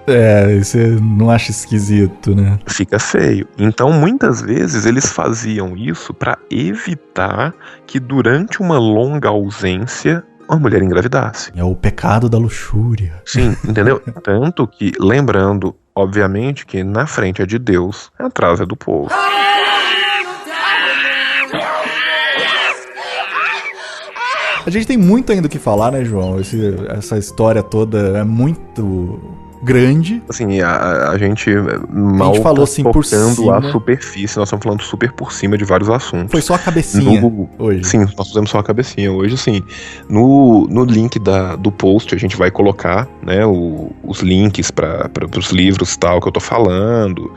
Você não acha esquisito, né? Fica feio. Então muitas vezes eles faziam isso pra evitar que durante uma longa ausência uma mulher engravidasse. É o pecado da luxúria. Sim, entendeu? Tanto que, lembrando, obviamente, que na frente é de Deus, atrás é do povo. A gente tem muito ainda o que falar, né, João? Essa história toda é muito grande. Assim, a gente mal a gente falou assim por cima. A superfície, nós estamos falando super por cima de vários assuntos. Foi só a cabecinha hoje. Sim, nós fizemos só a cabecinha hoje, assim. No link do post a gente vai colocar, né, os links para os livros tal que eu tô falando,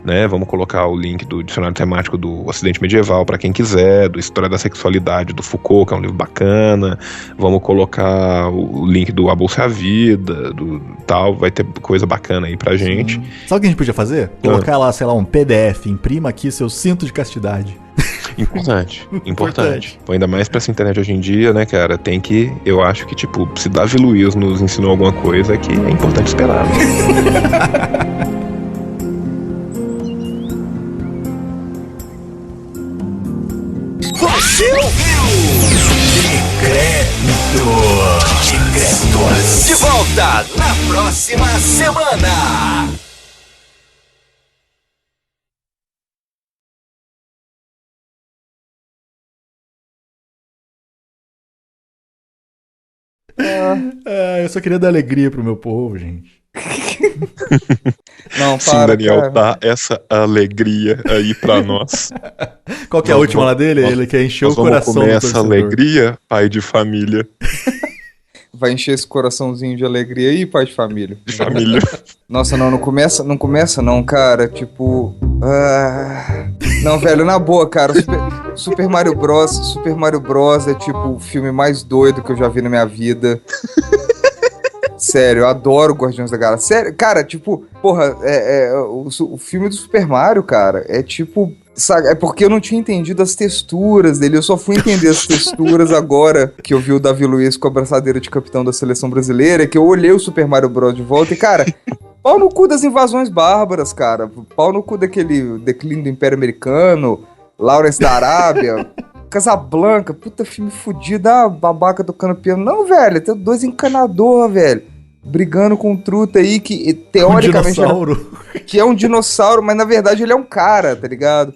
né? Vamos colocar o link do dicionário temático do Ocidente Medieval para quem quiser, do História da Sexualidade do Foucault, que é um livro bacana. Vamos colocar o link do A Bolsa e a Vida, do tal, vai ter coisa bacana aí pra gente. Sabe o que a gente podia fazer? Colocar lá, sei lá, um PDF, imprima aqui seu cinto de castidade. Importante. Pô, ainda mais pra essa internet hoje em dia, né, cara? Tem que. Eu acho que, tipo, se Davi Luiz nos ensinou alguma coisa, é que é importante esperar. Você ouviu? Decretos. De volta na próxima semana. Eu só queria dar alegria pro meu povo, gente. Não, Sim, para, Daniel, cara. dá essa alegria aí pra nós. Qual que é a última lá dele? Ele quer encher o coração do Vamos comer essa torcedor. alegria, pai de família. Vai encher esse coraçãozinho de alegria aí, pai de família. De família. Nossa, não começa não, cara. Tipo. Não, velho, na boa, cara. Super Mario Bros. É tipo o filme mais doido que eu já vi na minha vida. Sério, eu adoro Guardiões da Galáxia. Sério, cara, tipo, porra, o filme do Super Mario, cara, é tipo. Sabe, é porque eu não tinha entendido as texturas dele. Eu só fui entender as texturas agora que eu vi o Davi Luiz com a abraçadeira de capitão da seleção brasileira, que eu olhei o Super Mario Bros. De volta e, cara, pau no cu das invasões bárbaras, cara. Pau no cu daquele declínio do Império Americano, Lawrence da Arábia, Casablanca, puta filme fudido, babaca tocando piano. Não, velho, tem dois encanador, velho, brigando com um truta aí que teoricamente que é um dinossauro, mas na verdade ele é um cara, tá ligado?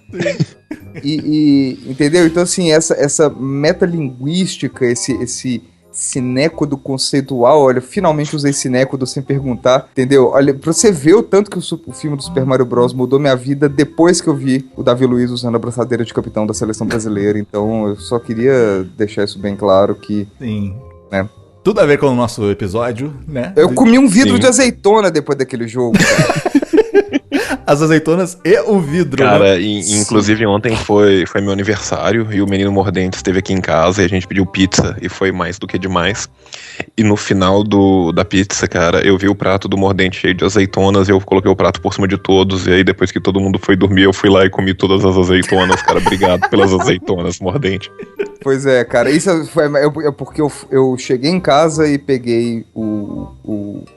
Entendeu? Então assim, essa metalinguística, esse cinécodo conceitual, olha, finalmente usei cinécodo sem perguntar, entendeu? Olha, pra você ver o tanto que o filme do Super Mario Bros. Mudou minha vida depois que eu vi o Davi Luiz usando a braçadeira de capitão da seleção brasileira. Então eu só queria deixar isso bem claro que... Sim. Né? Tudo a ver com o nosso episódio, né? Eu comi um vidro de azeitona depois daquele jogo, cara. As azeitonas e o vidro, cara, né? Inclusive ontem foi meu aniversário e o menino Mordente esteve aqui em casa e a gente pediu pizza e foi mais do que demais. E no final da pizza, cara, eu vi o prato do Mordente cheio de azeitonas e eu coloquei o prato por cima de todos e aí depois que todo mundo foi dormir eu fui lá e comi todas as azeitonas, cara, obrigado pelas azeitonas, Mordente. Pois é, cara, isso foi porque eu cheguei em casa e peguei o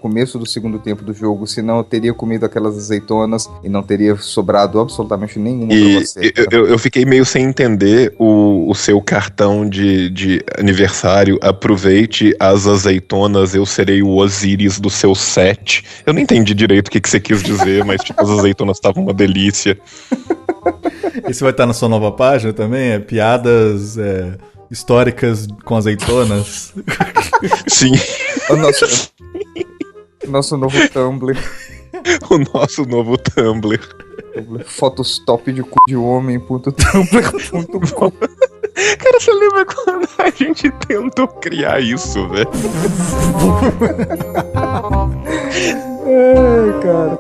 começo do segundo tempo do jogo, senão eu teria comido aquelas azeitonas e não teria sobrado absolutamente nenhuma pra você. Eu fiquei meio sem entender o seu cartão de aniversário, aproveite as azeitonas, eu serei o Osiris do seu set. Eu não entendi direito o que você quis dizer, mas tipo, as azeitonas estavam uma delícia. Esse vai estar na sua nova página também? Piadas históricas com azeitonas? Sim. O nosso novo Tumblr. O nosso novo Tumblr. Fotostop de cu de homem.tumblr.com. Cara, você lembra quando a gente tentou criar isso, velho? Ai, cara.